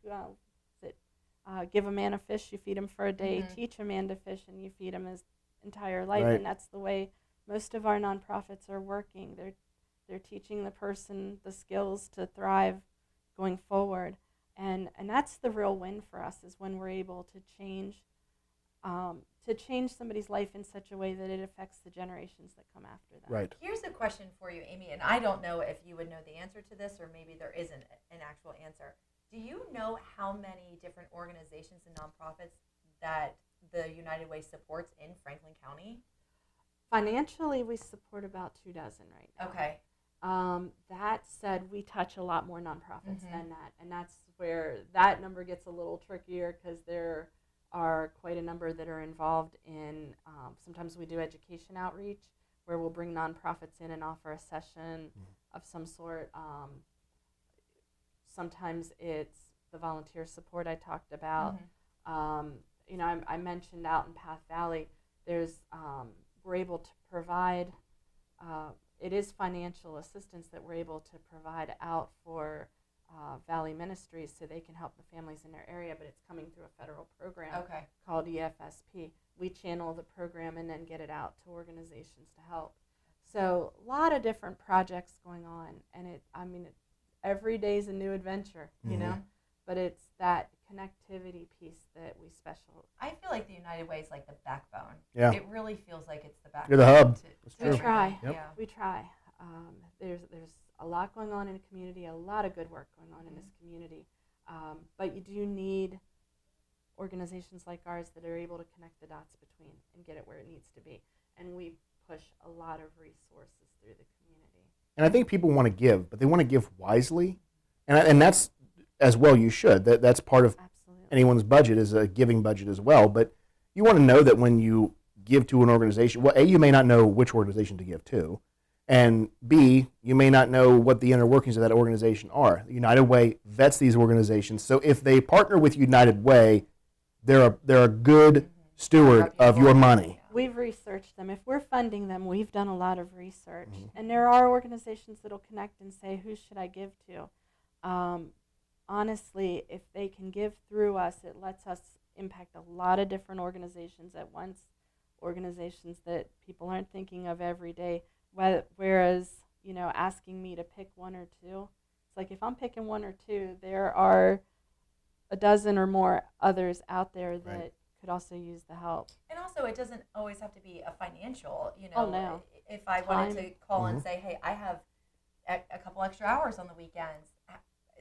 give a man a fish, you feed him for a day. Teach a man to fish, and you feed him his entire life. Right. And that's the way most of our nonprofits are working. They're teaching the person the skills to thrive going forward. And that's the real win for us, is when we're able to change somebody's life in such a way that it affects the generations that come after them. Right. Here's a question for you, Amy, and I don't know if you would know the answer to this, or maybe there isn't an actual answer. Do you know how many different organizations and nonprofits that the United Way supports in Franklin County? Financially, we support about 24 right now. Okay. That said, we touch a lot more nonprofits than that, and that's where that number gets a little trickier, because there are quite a number that are involved in, sometimes we do education outreach, where we'll bring nonprofits in and offer a session of some sort. Sometimes it's the volunteer support I talked about. I mentioned out in Path Valley, we're able to provide, it is financial assistance that we're able to provide out for Valley Ministries, so they can help the families in their area, but it's coming through a federal program called EFSP. We channel the program and then get it out to organizations to help. So a lot of different projects going on, and every day is a new adventure, but it's that connectivity piece that we special. I feel like the United Way is like the backbone. Yeah. It really feels like it's the backbone. You're the hub. to That's We true. try. Yep. Yeah. We try. There's a lot going on in the community, a lot of good work going on in this community. But you do need organizations like ours that are able to connect the dots between and get it where it needs to be. And we push a lot of resources through the community. And I think people want to give, but they want to give wisely. And that's, as well, you should. That's part of Absolutely. anyone's budget, is a giving budget as well. But you want to know that when you give to an organization, well, A, you may not know which organization to give to. And B, you may not know what the inner workings of that organization are. United Way vets these organizations. So if they partner with United Way, they're a good steward of your money. We've researched them. If we're funding them, we've done a lot of research. And there are organizations that will connect and say, who should I give to? Honestly, if they can give through us, it lets us impact a lot of different organizations at once, organizations that people aren't thinking of every day. Whereas, asking me to pick one or two, it's like if I'm picking one or two, there are a dozen or more others out there that could also use the help. And also, it doesn't always have to be a financial, Oh, no. If I wanted to call and say, hey, I have a couple extra hours on the weekends,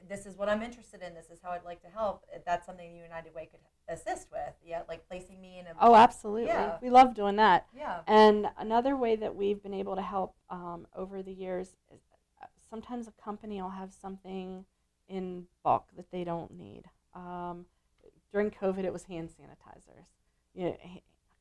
this is what I'm interested in, this is how I'd like to help, that's something United Way could assist with, like placing me in a... Oh, absolutely. Yeah. We love doing that. Yeah. And another way that we've been able to help over the years is sometimes a company will have something in bulk that they don't need. During COVID, it was hand sanitizers.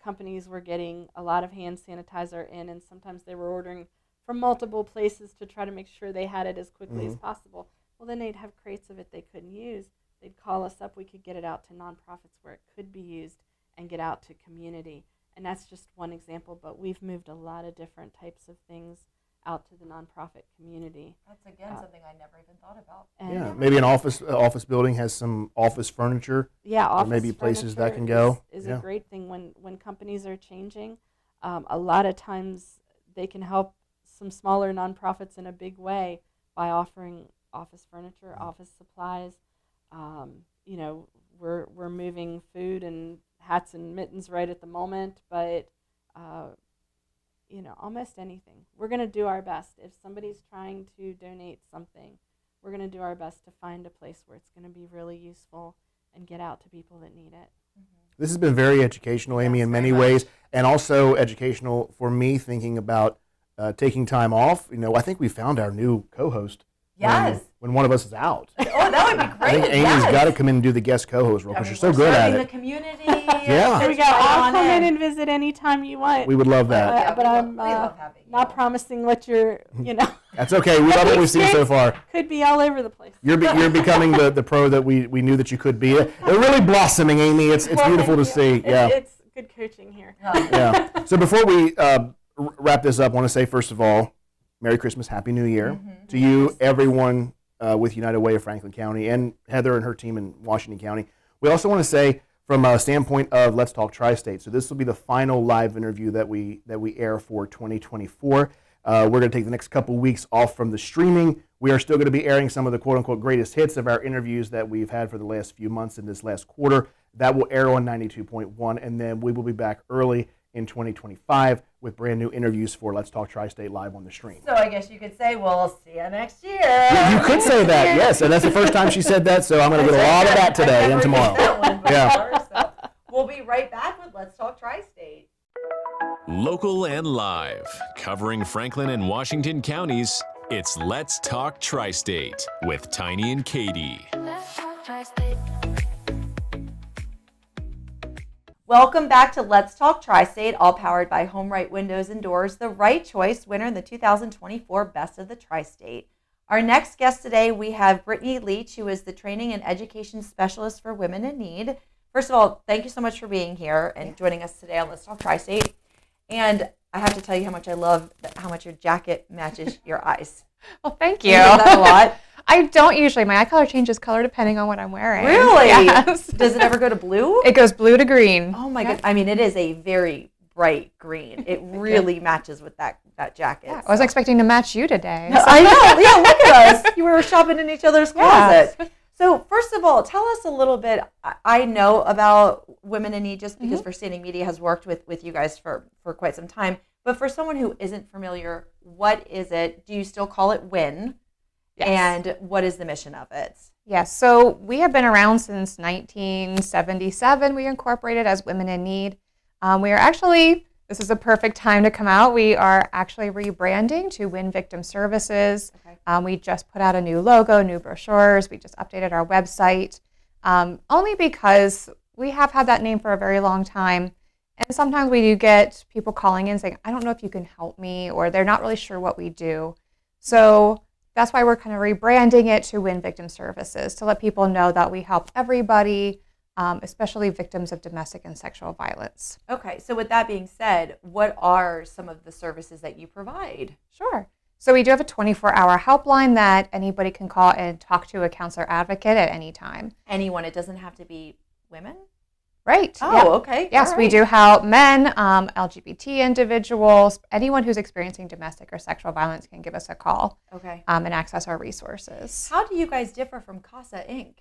Companies were getting a lot of hand sanitizer in, and sometimes they were ordering from multiple places to try to make sure they had it as quickly as possible. Well, then they'd have crates of it they couldn't use. They'd call us up. We could get it out to nonprofits where it could be used and get out to community. And that's just one example, but we've moved a lot of different types of things out to the nonprofit community. That's, again, something I never even thought about. And Maybe an office building has some office furniture. Yeah, office maybe places that furniture can go. is Yeah. a great thing when companies are changing. A lot of times they can help some smaller nonprofits in a big way by offering office furniture, office supplies. We're moving food and hats and mittens right at the moment, but almost anything. We're going to do our best. If somebody's trying to donate something, we're going to do our best to find a place where it's going to be really useful and get out to people that need it. This has been very educational, Amy, in many ways, and also educational for me thinking about taking time off. I think we found our new co-host. Yes. When one of us is out. Oh, that would be I great. think Amy's got to come in and do the guest co-host role because you're so we're good at serving it. the community. Yeah. There we go. I'll come in and visit anytime you want. We would love that. Yeah, But I'm we love having you. not promising what you're, That's okay. We love what we've seen so far. could be all over the place. You're becoming the pro that we knew that you could be. They're really blossoming, Amy. It's Well, beautiful to see. Yeah. It's good coaching here. Yeah. So before we wrap this up, I want to say, first of all, Merry Christmas, Happy New Year to you, everyone with United Way of Franklin County, and Heather and her team in Washington County. We also want to say, from a standpoint of Let's Talk Tri-State, so this will be the final live interview that we air for 2024. We're going to take the next couple weeks off from the streaming. We are still going to be airing some of the quote-unquote greatest hits of our interviews that we've had for the last few months in this last quarter. That will air on 92.1, and then we will be back early in 2025 with brand new interviews for Let's Talk Tri-State live on the stream. So I guess you could say, we'll see you next year. You could say that, yes, and that's the first time she said that, so I'm going to get a lot of that today and tomorrow. So we'll be right back with Let's Talk Tri-State. Local and live, covering Franklin and Washington counties, it's Let's Talk Tri-State with Tiny and Katie. Welcome back to Let's Talk Tri-State, all powered by Home Right Windows and Doors, the right choice winner in the 2024 Best of the Tri-State. Our next guest today, we have Brittany Leach, who is the Training and Education Specialist for Women in Need. First of all, thank you so much for being here and joining us today on Let's Talk Tri-State. And I have to tell you how much I love how much your jacket matches your eyes. Well, thank you. You do that a lot? I don't usually. My eye color changes color depending on what I'm wearing. Really? Yes. Does it ever go to blue? It goes blue to green. Oh my God. I mean, it is a very bright green. It really matches with that jacket. Yeah, I was expecting to match you today. I know. Yeah, look at us. You were shopping in each other's closet. So first of all, tell us a little bit. I know about Women in Need just because Freestanding Media has worked with you guys for quite some time. But for someone who isn't familiar, what is it? Do you still call it WIN? Yes. And what is the mission of it? Yes, so we have been around since 1977. We incorporated as Women in Need. We are actually, this is a perfect time to come out. We are actually rebranding to Win Victim Services. Okay. We just put out a new logo, new brochures. We just updated our website, only because we have had that name for a very long time. And sometimes we do get people calling in saying, I don't know if you can help me, or they're not really sure what we do. So that's why we're kind of rebranding it to Win Victim Services, to let people know that we help everybody, especially victims of domestic and sexual violence. Okay, so with that being said, what are some of the services that you provide? Sure. So we do have a 24-hour helpline that anybody can call and talk to a counselor advocate at any time. Anyone, it doesn't have to be women? Right. Oh, yeah. okay. Yes, All we right. do help men, LGBT individuals, anyone who's experiencing domestic or sexual violence can give us a call Okay. and access our resources. How do you guys differ from CASA Inc.?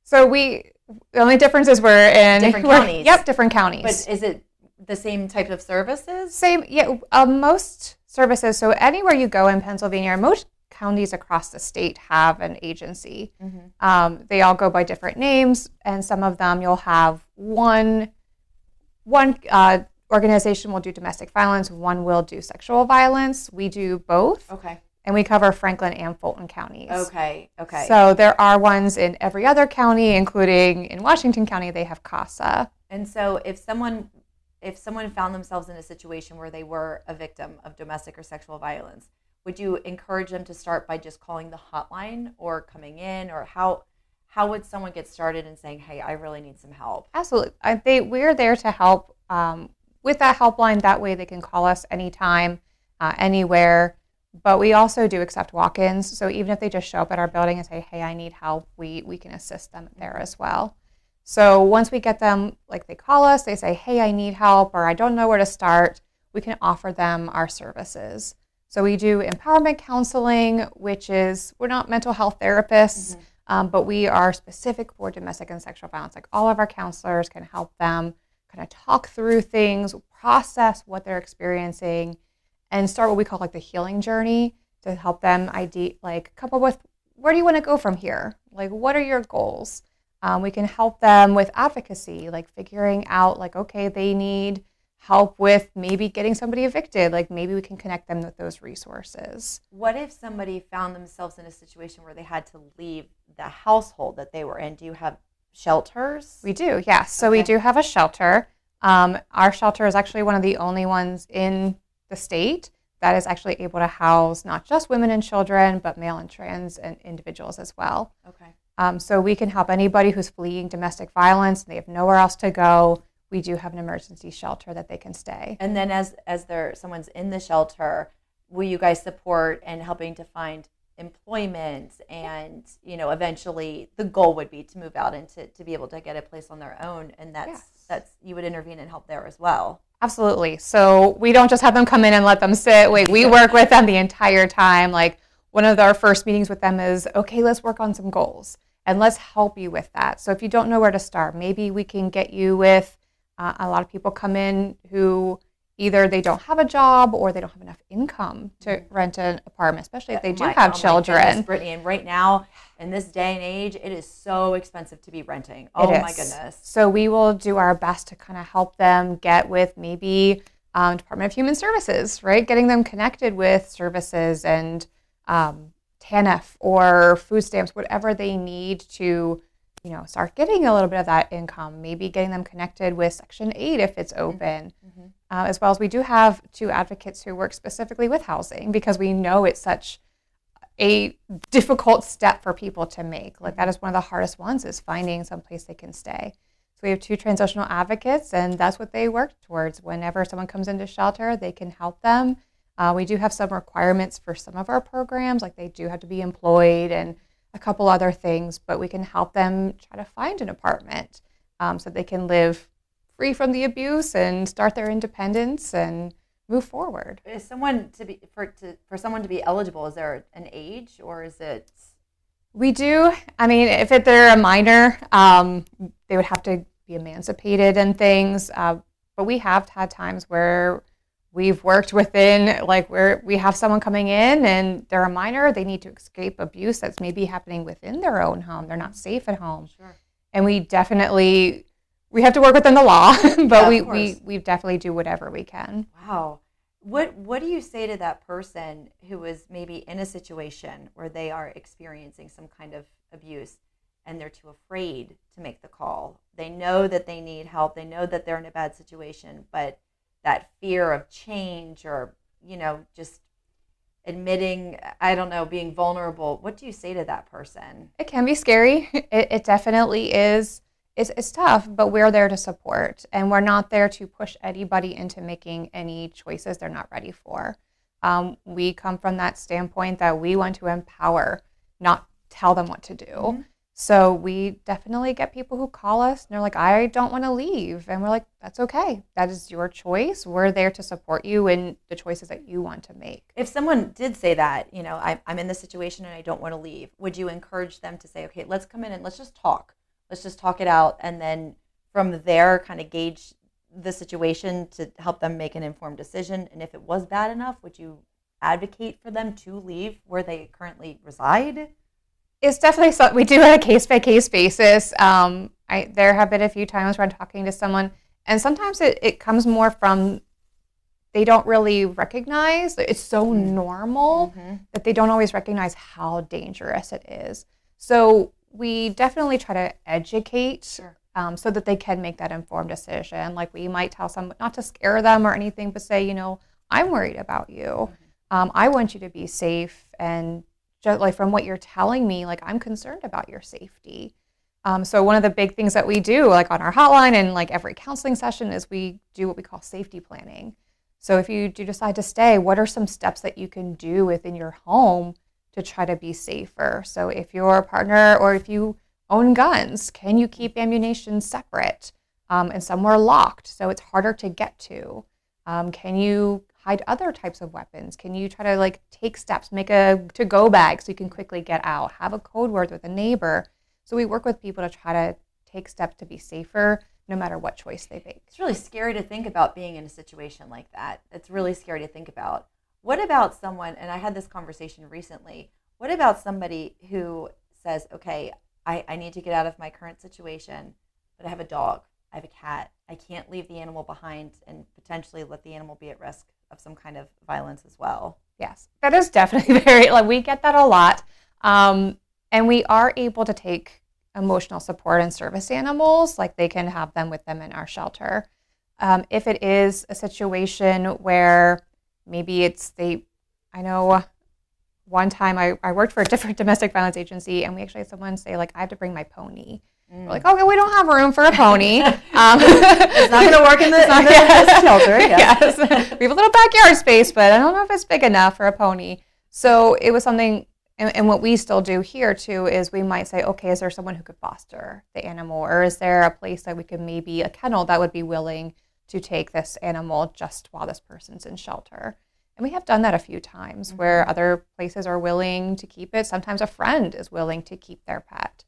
So the only difference is we're in Different counties. Yep, different counties. But is it the same type of services? Same, yeah. Most services. So anywhere you go in Pennsylvania, most counties across the state have an agency. Mm-hmm. They all go by different names, and some of them you'll have one organization will do domestic violence, one will do sexual violence. We do both, Okay. and we cover Franklin and Fulton counties. Okay. Okay. So there are ones in every other county, including in Washington County, they have CASA. And so if someone found themselves in a situation where they were a victim of domestic or sexual violence, would you encourage them to start by just calling the hotline or coming in, or how would someone get started in saying, hey, I really need some help? Absolutely. We're there to help with that helpline. That way they can call us anytime, anywhere. But we also do accept walk-ins. So even if they just show up at our building and say, hey, I need help, we can assist them there as well. So once we get them, like they call us, they say, hey, I need help, or I don't know where to start, we can offer them our services. So we do empowerment counseling, which is, we're not mental health therapists, but we are specific for domestic and sexual violence. Like all of our counselors can help them kind of talk through things, process what they're experiencing, and start what we call like the healing journey to help them come up with, where do you want to go from here? Like, what are your goals? We can help them with advocacy, like figuring out like, okay, they need help with maybe getting somebody evicted. Like maybe we can connect them with those resources. What if somebody found themselves in a situation where they had to leave the household that they were in? Do you have shelters? We do, yes. So we do have a shelter. Our shelter is actually one of the only ones in the state that is actually able to house not just women and children, but male and trans and individuals as well. Okay. So we can help anybody who's fleeing domestic violence and they have nowhere else to go. We do have an emergency shelter that they can stay. And then as someone's in the shelter, will you guys support and helping to find employment, and eventually the goal would be to move out and to be able to get a place on their own, and that's you would intervene and help there as well. Absolutely. So we don't just have them come in and let them sit. We work with them the entire time. Like one of our first meetings with them is, okay, let's work on some goals and let's help you with that. So if you don't know where to start, maybe we can get you with a lot of people come in who either they don't have a job or they don't have enough income to rent an apartment, especially if they do have children. My goodness, Brittany, and right now, in this day and age, it is so expensive to be renting. Oh my goodness. So we will do our best to kind of help them get with maybe Department of Human Services, right? Getting them connected with services and TANF or food stamps, whatever they need to start getting a little bit of that income, maybe getting them connected with Section 8 if it's open, as well as we do have 2 advocates who work specifically with housing because we know it's such a difficult step for people to make. Like that is one of the hardest ones, is finding some place they can stay. So we have 2 transitional advocates, and that's what they work towards. Whenever someone comes into shelter, they can help them. We do have some requirements for some of our programs, like they do have to be employed and a couple other things, but we can help them try to find an apartment so they can live free from the abuse and start their independence and move forward. Is someone for someone to be eligible, is there an age, or is it? We do. I mean, if they're a minor, they would have to be emancipated and things. But we have had times where We've worked within, like, where we have someone coming in and they're a minor, they need to escape abuse that's maybe happening within their own home. They're not safe at home. Sure. And we have to work within the law, but Yeah, of course. we definitely do whatever we can. Wow. What do you say to that person who is maybe in a situation where they are experiencing some kind of abuse and they're too afraid to make the call? They know that they need help. They know that they're in a bad situation, but that fear of change or, just admitting, I don't know, being vulnerable. What do you say to that person? It can be scary. It definitely is. It's tough, but we're there to support, and we're not there to push anybody into making any choices they're not ready for. We come from that standpoint that we want to empower, not tell them what to do. Mm-hmm. So we definitely get people who call us and they're like, I don't want to leave. And we're like, that's okay. That is your choice. We're there to support you in the choices that you want to make. If someone did say that, I'm in this situation and I don't want to leave, would you encourage them to say, okay, let's come in and let's just talk. Let's just talk it out. And then from there, kind of gauge the situation to help them make an informed decision. And if it was bad enough, would you advocate for them to leave where they currently reside? It's definitely something we do on a case-by-case basis. There have been a few times where I'm talking to someone, and sometimes it comes more from they don't really recognize. It's so normal that they don't always recognize how dangerous it is. So we definitely try to educate so that they can make that informed decision. Like we might tell someone not to scare them or anything, but say, I'm worried about you. I want you to be safe, and just like from what you're telling me, like I'm concerned about your safety. So one of the big things that we do, like on our hotline and like every counseling session, is we do what we call safety planning. So if you do decide to stay, what are some steps that you can do within your home to try to be safer? So if you're a partner or if you own guns, can you keep ammunition separate and somewhere locked so it's harder to get to? Can you hide other types of weapons? Can you try to take steps, make a to-go bag so you can quickly get out, have a code word with a neighbor? So we work with people to try to take steps to be safer no matter what choice they make. It's really scary to think about being in a situation like that. It's really scary to think about. What about someone, and I had this conversation recently, what about somebody who says, okay, I need to get out of my current situation, but I have a dog, I have a cat, I can't leave the animal behind and potentially let the animal be at risk of some kind of violence as well? Yes, that is definitely we get that a lot. And we are able to take emotional support and service animals, like they can have them with them in our shelter. If it is a situation where maybe I know one time I worked for a different domestic violence agency, and we actually had someone say, I have to bring my pony. We're like, okay, we don't have room for a pony. It's not going to work in this shelter. Yes. We have a little backyard space, but I don't know if it's big enough for a pony. So it was something, and what we still do here too is we might say, okay, is there someone who could foster the animal? Or is there a place that we could, maybe a kennel that would be willing to take this animal just while this person's in shelter? And we have done that a few times where other places are willing to keep it. Sometimes a friend is willing to keep their pet.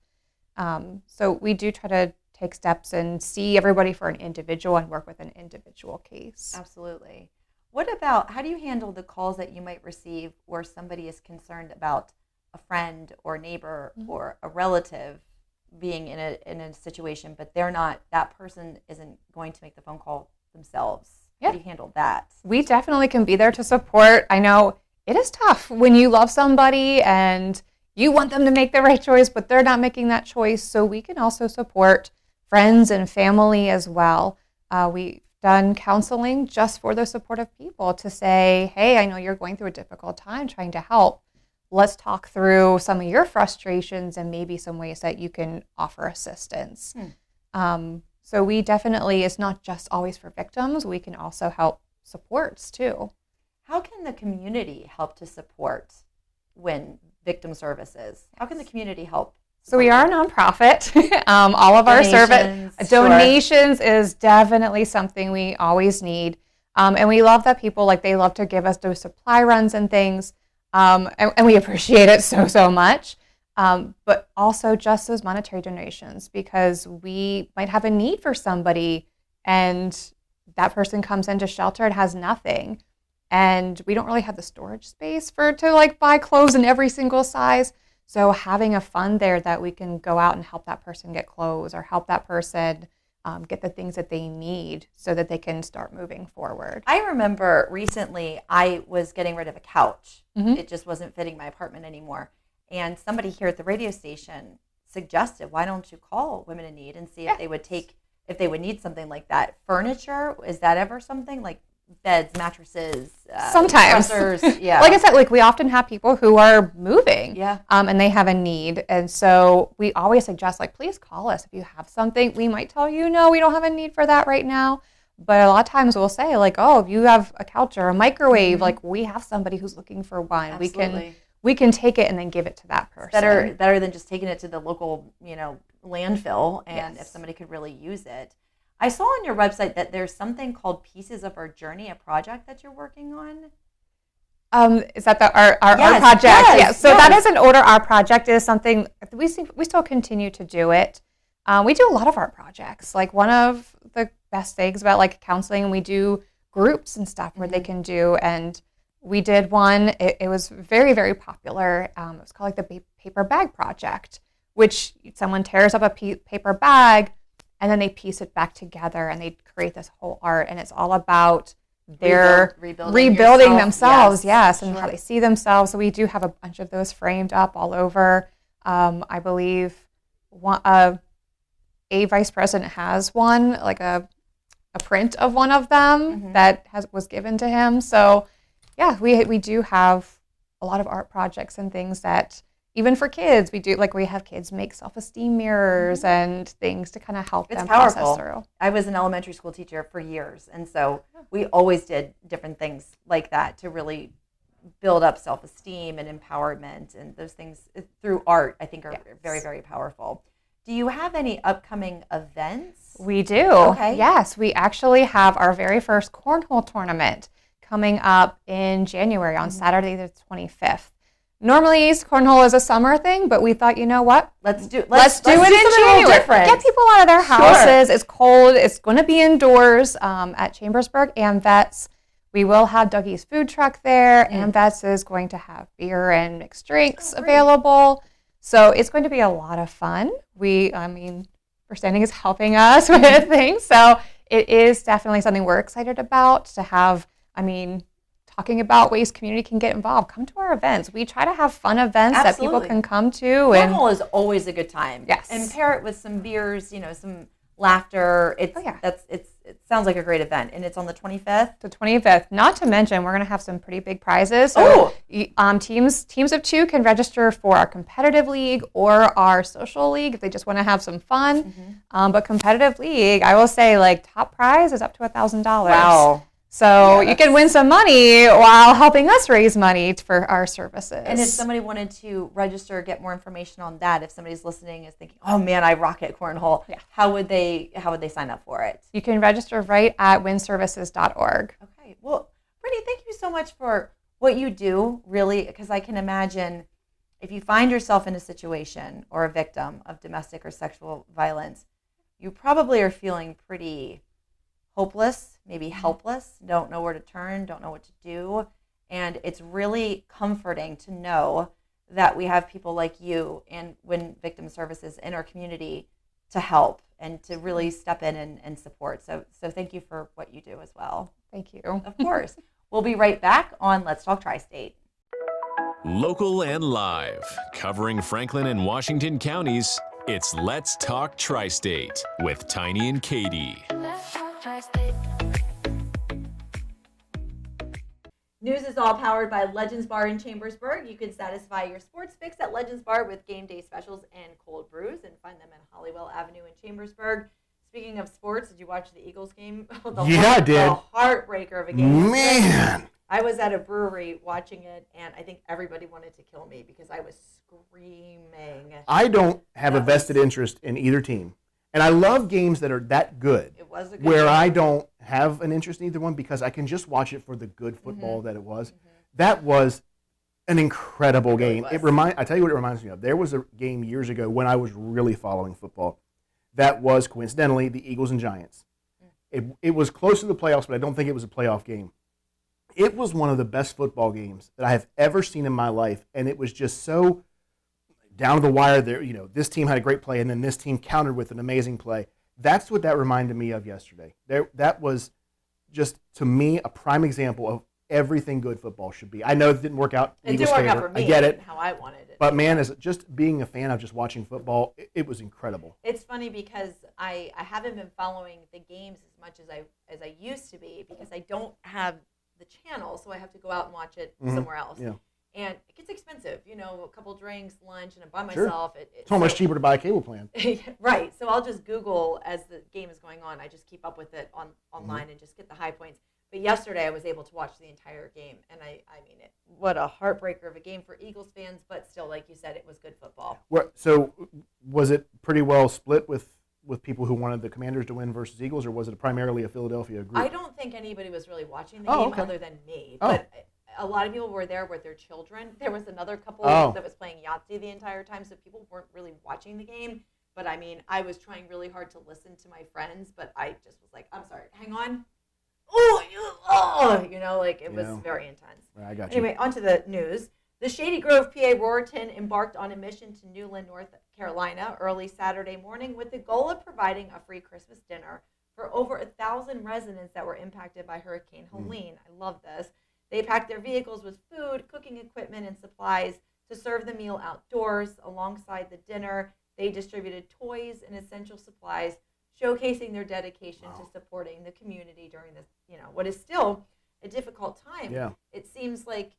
So we do try to take steps and see everybody for an individual and work with an individual case. Absolutely. What about, how do you handle the calls that you might receive where somebody is concerned about a friend or neighbor or a relative being in a situation, but that person isn't going to make the phone call themselves? How do you handle that? We definitely can be there to support. I know it is tough when you love somebody and you want them to make the right choice, but they're not making that choice. So we can also support friends and family as well. We've done counseling just for those supportive people to say, hey, I know you're going through a difficult time trying to help. Let's talk through some of your frustrations and maybe some ways that you can offer assistance. So we definitely, it's not just always for victims. We can also help supports too. How can the community help to support when victim services? How can the community help? So we are a nonprofit. All of our donations is definitely something we always need. And we love that people, they love to give us those supply runs and things. And we appreciate it so much. But also just those monetary donations, because we might have a need for somebody and that person comes into shelter and has nothing. And we don't really have the storage space to like buy clothes in every single size. So having a fund there that we can go out and help that person get clothes or help that person get the things that they need so that they can start moving forward. I remember recently I was getting rid of a couch. Mhm. It just wasn't fitting my apartment anymore. And somebody here at the radio station suggested, why don't you call Women in Need and see if they would need something like that. Furniture, is that ever something like beds, mattresses, sometimes dressers? Yeah. Like I said, like we often have people who are moving, Yeah. and they have a need, and so we always suggest, like, please call us if you have something. We might tell you, no, we don't have a need for that right now, but a lot of times we'll say, like, oh, if you have a couch or a microwave, like we have somebody who's looking for one. Absolutely. We can take it and then give it to that person. Better than just taking it to the local, landfill, and Yes. if somebody could really use it. I saw on your website that there's something called Pieces of Our Journey, a project that you're working on. Is that our Yes, project? yes, Yeah. So yes. that is an order. Our project is something we still continue to do it. We do a lot of art projects. Like one of the best things about like counseling, we do groups and stuff where they can do. And we did one. It was very, very popular. It was called like the paper bag project, which someone tears up a paper bag and then they piece it back together and they create this whole art. And it's all about their rebuilding yourself. themselves, yes, and sure. how they see themselves. So we do have a bunch of those framed up all over. I believe a vice president has one, like a print of one of them that was given to him. So yeah, we do have a lot of art projects and things that even for kids we do. Like we have kids make self-esteem mirrors and things to kind of help It's them powerful. process through. I was an elementary school teacher for years, and so we always did different things like that to really build up self-esteem and empowerment, and those things through art I think are very, very powerful. Do you have any upcoming events? We do. Okay. Yes, we actually have our very first cornhole tournament coming up in January on Saturday the 25th. Normally, cornhole is a summer thing, but we thought, you know what? Let's do it something a in little January. different. Get people out of their houses. It's cold. It's going to be indoors at Chambersburg and Vets. We will have Dougie's food truck there, and Vets is going to have beer and mixed drinks available. So it's going to be a lot of fun. For Standing is helping us with things. So it is definitely something we're excited about to have. Talking about ways community can get involved. Come to our events. We try to have fun events that people can come to. Cornhole is always a good time. Yes. And pair it with some beers, some laughter. It sounds like a great event. And it's on the 25th? The 25th. Not to mention, we're going to have some pretty big prizes. Oh! So, teams of 2 can register for our competitive league or our social league if they just want to have some fun. But competitive league, I will say, like, top prize is up to $1,000. Wow. So you can win some money while helping us raise money for our services. And if somebody wanted to register, get more information on that, if somebody's listening is thinking, oh man, I rock at cornhole, how would they sign up for it? You can register right at winservices.org. Okay. Well, Brittany, thank you so much for what you do, really, because I can imagine if you find yourself in a situation or a victim of domestic or sexual violence, you probably are feeling pretty hopeless, maybe helpless, don't know where to turn, don't know what to do. And it's really comforting to know that we have people like you and Win Victim Services in our community to help and to really step in and support. So thank you for what you do as well. Thank you. Of course. We'll be right back on Let's Talk Tri-State. Local and live, covering Franklin and Washington counties, it's Let's Talk Tri-State with Tiny and Katie. News is all powered by Legends Bar in Chambersburg. You can satisfy your sports fix at Legends Bar with game day specials and cold brews, and find them at Hollywell Avenue in Chambersburg. Speaking of sports, did you watch the Eagles game? I did. The heartbreaker of a game. Man. I was at a brewery watching it, and I think everybody wanted to kill me because I was screaming. I don't have a vested interest in either team. And I love games that are that good. It was a good where game. I don't have an interest in either one because I can just watch it for the good football that it was. That was an incredible game. I tell you what it reminds me of. There was a game years ago when I was really following football that was coincidentally the Eagles and Giants. It was close to the playoffs, but I don't think it was a playoff game. It was one of the best football games that I have ever seen in my life, and it was just so down to the wire. There, this team had a great play, and then this team countered with an amazing play. That's what that reminded me of yesterday. That was just, to me, a prime example of everything good football should be. I know it didn't work out. It didn't work out for me. I get it. How I wanted it. But man, as just being a fan of just watching football, it was incredible. It's funny because I haven't been following the games as much as I used to be, because I don't have the channel, so I have to go out and watch it somewhere else. Yeah. And it gets expensive, a couple drinks, lunch, and I'm by myself. Sure. It's so much cheaper to buy a cable plan. Right. So I'll just Google as the game is going on. I just keep up with it online and just get the high points. But yesterday I was able to watch the entire game, and I mean, what a heartbreaker of a game for Eagles fans, but still, like you said, it was good football. So was it pretty well split with people who wanted the Commanders to win versus Eagles, or was it primarily a Philadelphia group? I don't think anybody was really watching the game other than me. But a lot of people were there with their children. There was another couple that was playing Yahtzee the entire time, so people weren't really watching the game. But I mean, I was trying really hard to listen to my friends, but I just was like, I'm sorry, hang on. It was very intense. I got you. Anyway, on to the news. The Shady Grove, PA Roriton embarked on a mission to Newland, North Carolina early Saturday morning with the goal of providing a free Christmas dinner for over 1,000 residents that were impacted by Hurricane Helene. I love this. They packed their vehicles with food, cooking equipment, and supplies to serve the meal outdoors. Alongside the dinner, they distributed toys and essential supplies, showcasing their dedication to supporting the community during this, what is still a difficult time. Yeah. It seems like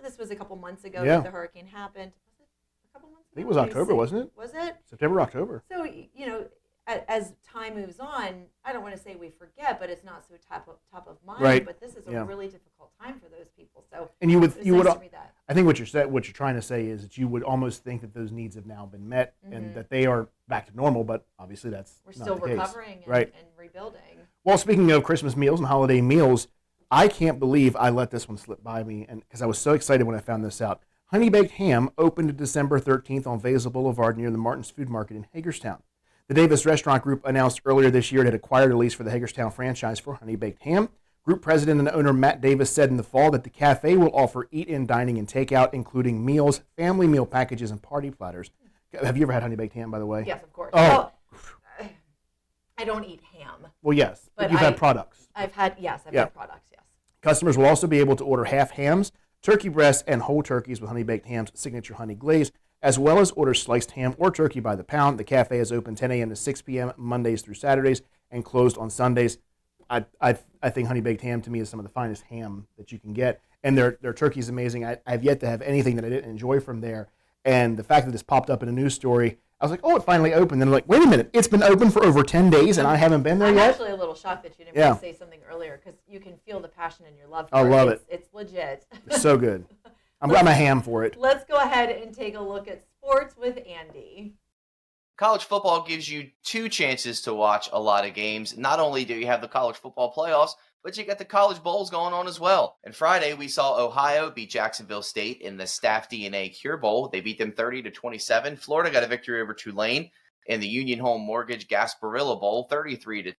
this was a couple months ago that the hurricane happened. Was it a couple months ago? I think it was October, wasn't it? Was it? September, October. So, as time moves on, I don't want to say we forget, but it's not so top of mind. Right. But this is a really difficult time for those people. So, and you would read that. I think what you're trying to say is that you would almost think that those needs have now been met and that they are back to normal, but obviously we're not still the case. recovering and rebuilding. Well, speaking of Christmas meals and holiday meals, I can't believe I let this one slip by me, and because I was so excited when I found this out. Honey Baked Ham opened December 13th on Vazel Boulevard near the Martin's Food Market in Hagerstown. The Davis Restaurant Group announced earlier this year it had acquired a lease for the Hagerstown franchise for Honey Baked Ham. Group president and owner Matt Davis said in the fall that the cafe will offer eat-in dining and takeout, including meals, family meal packages, and party platters. Have you ever had Honey Baked Ham, by the way? Yes, of course. Oh. Well, I don't eat ham. Well, yes, but you've had products. I've had products, yes. Customers will also be able to order half hams, turkey breasts, and whole turkeys with Honey Baked Ham's signature honey glaze, as well as order sliced ham or turkey by the pound. The cafe is open 10 a.m. to 6 p.m. Mondays through Saturdays and closed on Sundays. I think Honey Baked Ham to me is some of the finest ham that you can get, and their turkey is amazing. I've yet to have anything that I didn't enjoy from there, and the fact that this popped up in a news story, I was like, oh, it finally opened. Then I'm like, wait a minute, it's been open for over 10 days and I haven't been there yet? I'm actually a little shocked that you didn't really say something earlier, because you can feel the passion in your love for it. I love it. It's legit. It's so good. I'm a ham for it. Let's go ahead and take a look at sports with Andy. College football gives you two chances to watch a lot of games. Not only do you have the college football playoffs, but you got the college bowls going on as well. And Friday, we saw Ohio beat Jacksonville State in the Staff DNA Cure Bowl. They beat them 30-27. Florida got a victory over Tulane in the Union Home Mortgage Gasparilla Bowl, 33-8.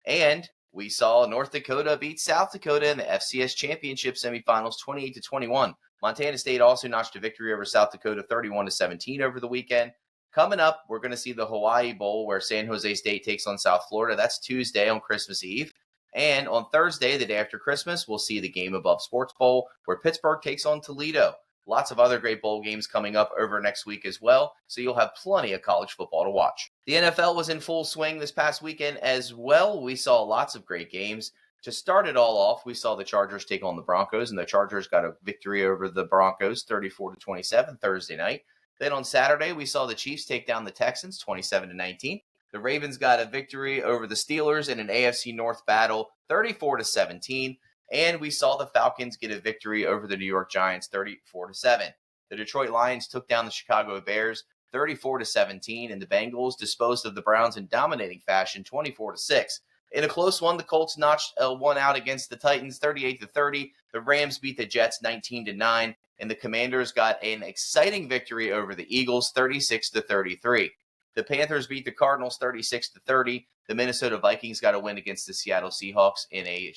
And we saw North Dakota beat South Dakota in the FCS Championship semifinals, 28-21. Montana State also notched a victory over South Dakota, 31-17 over the weekend. Coming up, we're going to see the Hawaii Bowl, where San Jose State takes on South Florida. That's Tuesday on Christmas Eve. And on Thursday, the day after Christmas, we'll see the Game Above Sports Bowl, where Pittsburgh takes on Toledo. Lots of other great bowl games coming up over next week as well, so you'll have plenty of college football to watch. The NFL was in full swing this past weekend as well. We saw lots of great games. To start it all off, we saw the Chargers take on the Broncos, and the Chargers got a victory over the Broncos, 34-27 Thursday night. Then on Saturday, we saw the Chiefs take down the Texans, 27-19. The Ravens got a victory over the Steelers in an AFC North battle, 34-17. And we saw the Falcons get a victory over the New York Giants, 34-7. The Detroit Lions took down the Chicago Bears, 34-17, and the Bengals disposed of the Browns in dominating fashion, 24-6. In a close one, the Colts notched one out against the Titans, 38-30. The Rams beat the Jets, 19-9. And the Commanders got an exciting victory over the Eagles, 36-33. The Panthers beat the Cardinals 36-30. The Minnesota Vikings got a win against the Seattle Seahawks in a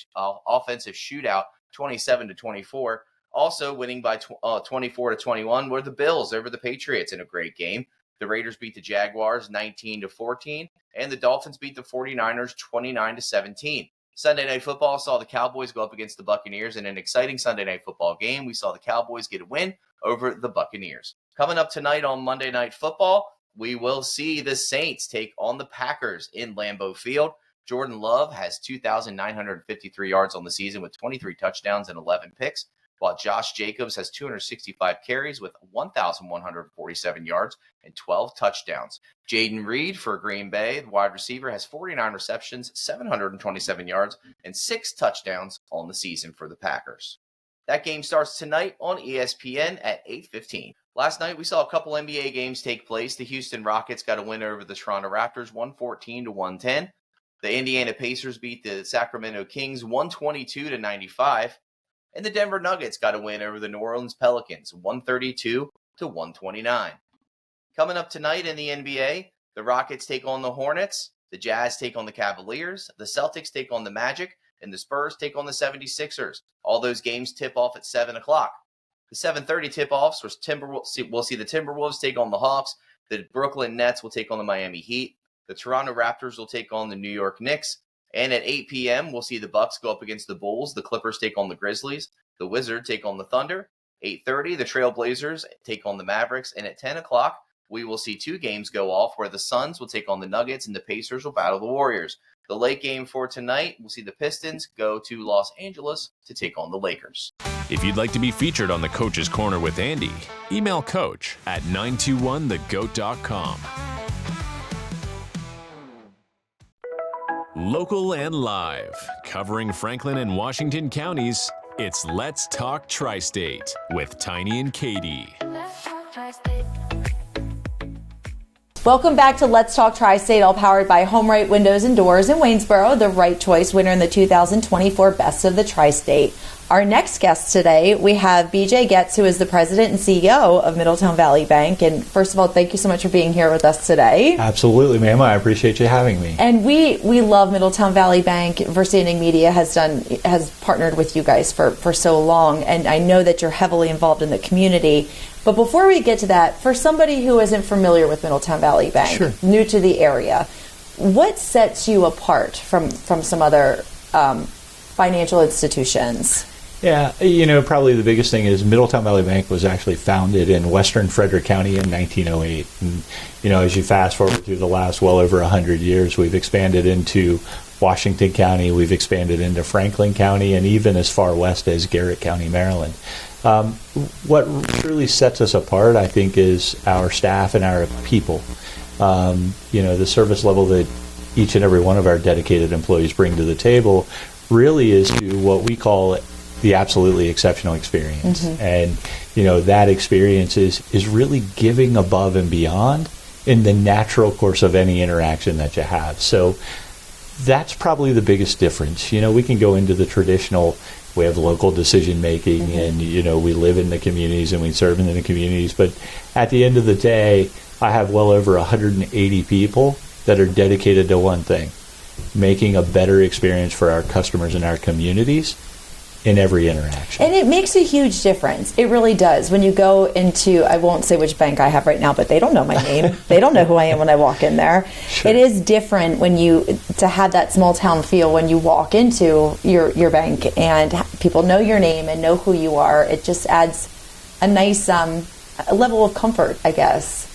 offensive shootout, 27-24. Also winning by 24-21 were the Bills over the Patriots in a great game. The Raiders beat the Jaguars 19-14, and the Dolphins beat the 49ers 29-17. Sunday Night Football saw the Cowboys go up against the Buccaneers in an exciting Sunday Night Football game. We saw the Cowboys get a win over the Buccaneers. Coming up tonight on Monday Night Football, we will see the Saints take on the Packers in Lambeau Field. Jordan Love has 2,953 yards on the season with 23 touchdowns and 11 picks, while Josh Jacobs has 265 carries with 1,147 yards and 12 touchdowns. Jaden Reed for Green Bay, the wide receiver, has 49 receptions, 727 yards, and 6 touchdowns on the season for the Packers. That game starts tonight on ESPN at 8:15. Last night, we saw a couple NBA games take place. The Houston Rockets got a win over the Toronto Raptors, 114-110. The Indiana Pacers beat the Sacramento Kings, 122-95. And the Denver Nuggets got a win over the New Orleans Pelicans, 132-129. Coming up tonight in the NBA, the Rockets take on the Hornets, the Jazz take on the Cavaliers, the Celtics take on the Magic, and the Spurs take on the 76ers. All those games tip off at 7 o'clock. The 7:30 tip-offs was we'll see the Timberwolves take on the Hawks, the Brooklyn Nets will take on the Miami Heat, the Toronto Raptors will take on the New York Knicks, and at 8 p.m., we'll see the Bucks go up against the Bulls, the Clippers take on the Grizzlies, the Wizards take on the Thunder, 8:30, the Trailblazers take on the Mavericks, and at 10 o'clock, we will see 2 games go off where the Suns will take on the Nuggets and the Pacers will battle the Warriors. The late game for tonight, we'll see the Pistons go to Los Angeles to take on the Lakers. If you'd like to be featured on the Coach's Corner with Andy, email coach at 921thegoat.com. Local and live, covering Franklin and Washington counties, it's Let's Talk Tri-State with Tiny and Katie. Welcome back to Let's Talk Tri-State, all powered by Home Right Windows and Doors in Waynesboro, the right choice winner in the 2024 Best of the Tri-State. Our next guest today, we have BJ Getz, who is the president and CEO of Middletown Valley Bank. And first of all, thank you so much for being here with us today. Absolutely, ma'am. I appreciate you having me. And we love Middletown Valley Bank. Verstanding Media has partnered with you guys for so long, and I know that you're heavily involved in the community. But before we get to that, for somebody who isn't familiar with Middletown Valley Bank, sure, new to the area, what sets you apart from some other financial institutions? Yeah, probably the biggest thing is Middletown Valley Bank was actually founded in western Frederick County in 1908. And, as you fast forward through the last well over 100 years, we've expanded into Washington County, we've expanded into Franklin County, and even as far west as Garrett County, Maryland. What truly sets us apart, I think, is our staff and our people. The service level that each and every one of our dedicated employees bring to the table really is to what we call the absolutely exceptional experience. Mm-hmm. And, that experience is really giving above and beyond in the natural course of any interaction that you have. So that's probably the biggest difference. We can go into the traditional, we have local decision making, mm-hmm. and, we live in the communities and we serve in the communities. But at the end of the day, I have well over 180 people that are dedicated to one thing, making a better experience for our customers and our communities in every interaction. And it makes a huge difference. It really does. When you go into, I won't say which bank I have right now, but they don't know my name. They don't know who I am when I walk in there. Sure. It is different to have that small town feel when you walk into your bank and people know your name and know who you are. It just adds a nice a level of comfort, I guess.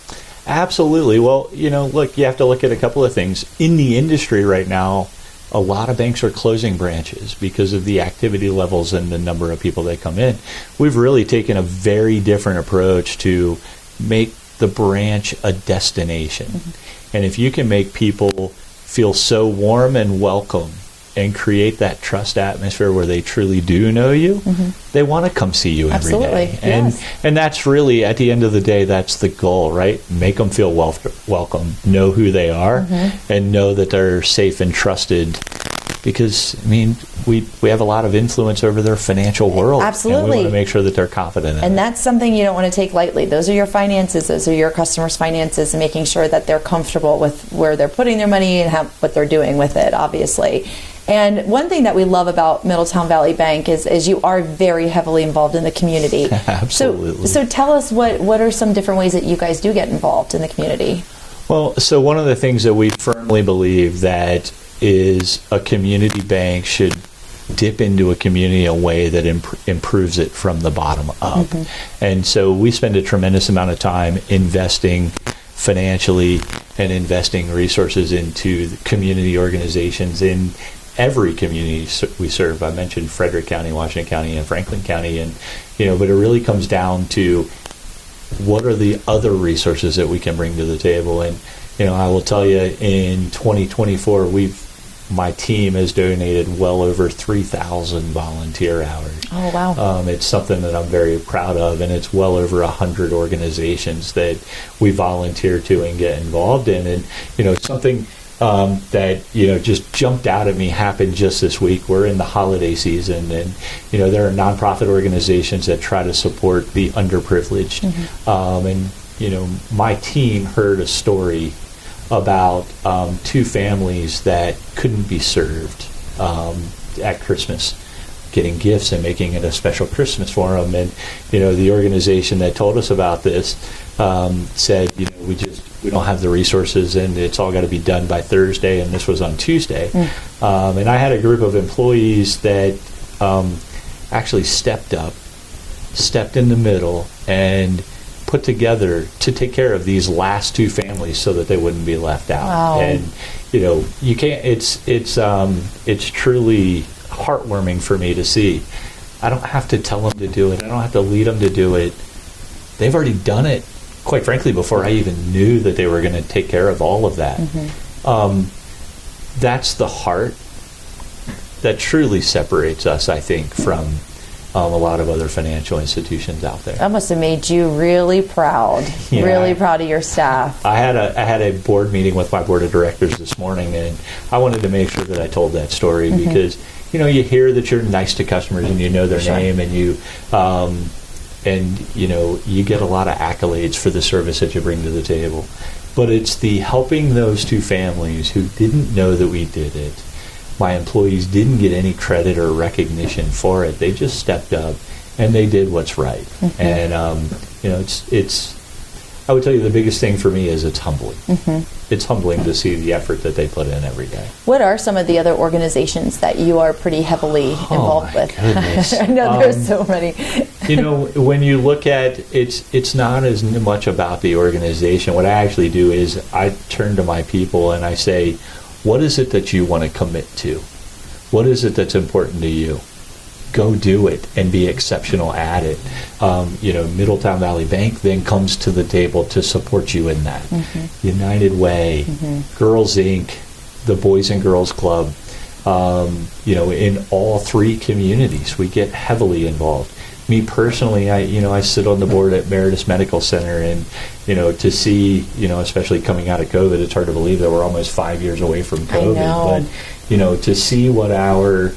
Absolutely. Well, look, you have to look at a couple of things. In the industry right now, a lot of banks are closing branches because of the activity levels and the number of people that come in. We've really taken a very different approach to make the branch a destination. Mm-hmm. And if you can make people feel so warm and welcome and create that trust atmosphere where they truly do know you, mm-hmm. they want to come see you every day. Yes. And that's really, at the end of the day, that's the goal, right? Make them feel welcome, know who they are, mm-hmm. and know that they're safe and trusted, because I mean we have a lot of influence over their financial world. Absolutely. And we want to make sure that they're confident in And it. that's something you don't want to take lightly. Those are your finances. Those are your customers' finances, and making sure that they're comfortable with where they're putting their money and what they're doing with it, obviously. And one thing that we love about Middletown Valley Bank is you are very heavily involved in the community. Absolutely. So tell us what are some different ways that you guys do get involved in the community? Well, so one of the things that we firmly believe that is a community bank should dip into a community in a way that improves it from the bottom up. Mm-hmm. And so we spend a tremendous amount of time investing financially and investing resources into the community organizations in every community we serve. I mentioned Frederick County, Washington County, and Franklin County, and but it really comes down to what are the other resources that we can bring to the table. And I will tell you, in 2024, my team has donated well over 3,000 volunteer hours. Oh, wow. It's something that I'm very proud of, and it's well over 100 organizations that we volunteer to and get involved in. And, something that, just jumped out at me happened just this week. We're in the holiday season, and, there are nonprofit organizations that try to support the underprivileged. Mm-hmm. And, my team heard a story about two families that couldn't be served at Christmas, getting gifts and making it a special Christmas for them. And, the organization that told us about this said, we don't have the resources, and it's all got to be done by Thursday, and this was on Tuesday. And I had a group of employees that actually stepped in the middle, and put together to take care of these last two families so that they wouldn't be left out. Wow. And you can't. It's truly heartwarming for me to see. I don't have to tell them to do it. I don't have to lead them to do it. They've already done it, quite frankly, before I even knew that they were going to take care of all of that. Mm-hmm. That's the heart that truly separates us, I think, from a lot of other financial institutions out there. That must have made you really proud, really proud of your staff. I had a board meeting with my board of directors this morning, and I wanted to make sure that I told that story. Mm-hmm. Because you hear that you're nice to customers and you know their name, and you get a lot of accolades for the service that you bring to the table. But it's the helping those two families who didn't know that we did it. My employees didn't get any credit or recognition for it. They just stepped up and they did what's right. Mm-hmm. And it's. I would tell you the biggest thing for me is it's humbling. Mm-hmm. It's humbling to see the effort that they put in every day. What are some of the other organizations that you are pretty heavily involved with? Goodness. I know there's so many. When you look at it's not as much about the organization. What I actually do is I turn to my people and I say, what is it that you want to commit to? What is it that's important to you? Go do it and be exceptional at it. Middletown Valley Bank then comes to the table to support you in that. Mm-hmm. United Way, mm-hmm. Girls Inc., the Boys and Girls Club, in all three communities, we get heavily involved. Me personally, I sit on the board at Meritus Medical Center, and to see, especially coming out of COVID, it's hard to believe that we're almost 5 years away from COVID. I know. But to see what our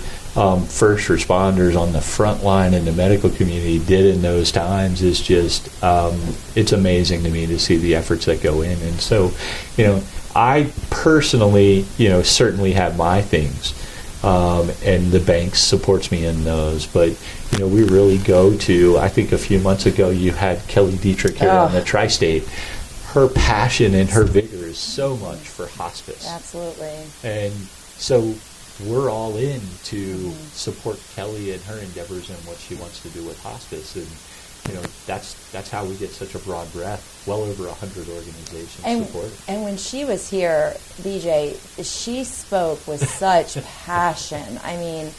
first responders on the front line in the medical community did in those times is just it's amazing to me to see the efforts that go in. And so, I personally, certainly have my things. And the bank supports me in those, but we really go to. I think a few months ago you had Kelly Dietrich here on the Tristate. Her passion and her vigor is so much for hospice. Absolutely. And so we're all in to support Kelly and her endeavors and what she wants to do with hospice, and that's how we get such a broad breadth. Well over 100 organizations support. And when she was here, BJ, she spoke with such passion. I mean,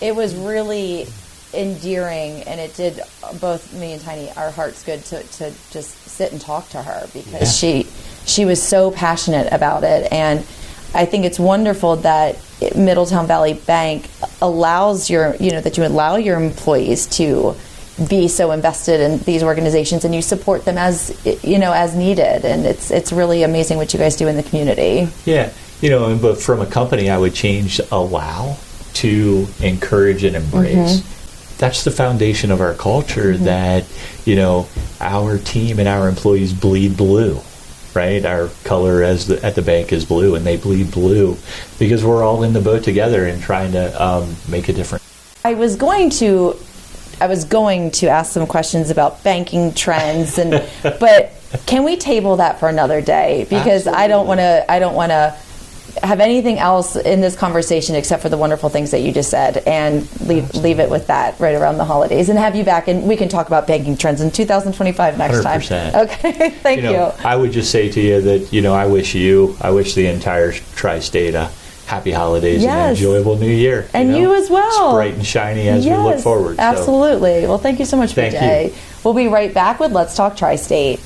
it was really endearing, and it did both me and Tiny our hearts good to just sit and talk to her, because she was so passionate about it. And I think it's wonderful that Middletown Valley Bank allows that you allow your employees to be so invested in these organizations, and you support them as needed. And it's really amazing what you guys do in the community. Yeah. But from a company, I would change allow to encourage and embrace. That's the foundation of our culture, that, our team and our employees bleed blue, right? Our color at the bank is blue, and they bleed blue because we're all in the boat together and trying to make a difference. I was going to ask some questions about banking trends, but can we table that for another day? Because I don't want to have anything else in this conversation except for the wonderful things that you just said, and leave it with that right around the holidays, and have you back, and we can talk about banking trends in 2025 next 100%. time. Okay, thank you. I would just say to you that, I wish the entire Tri-State a happy holidays and an enjoyable new year. And you as well. It's bright and shiny as we look forward. Absolutely. Well, thank you so much, BJ. Thank you. We'll be right back with Let's Talk Tri-State.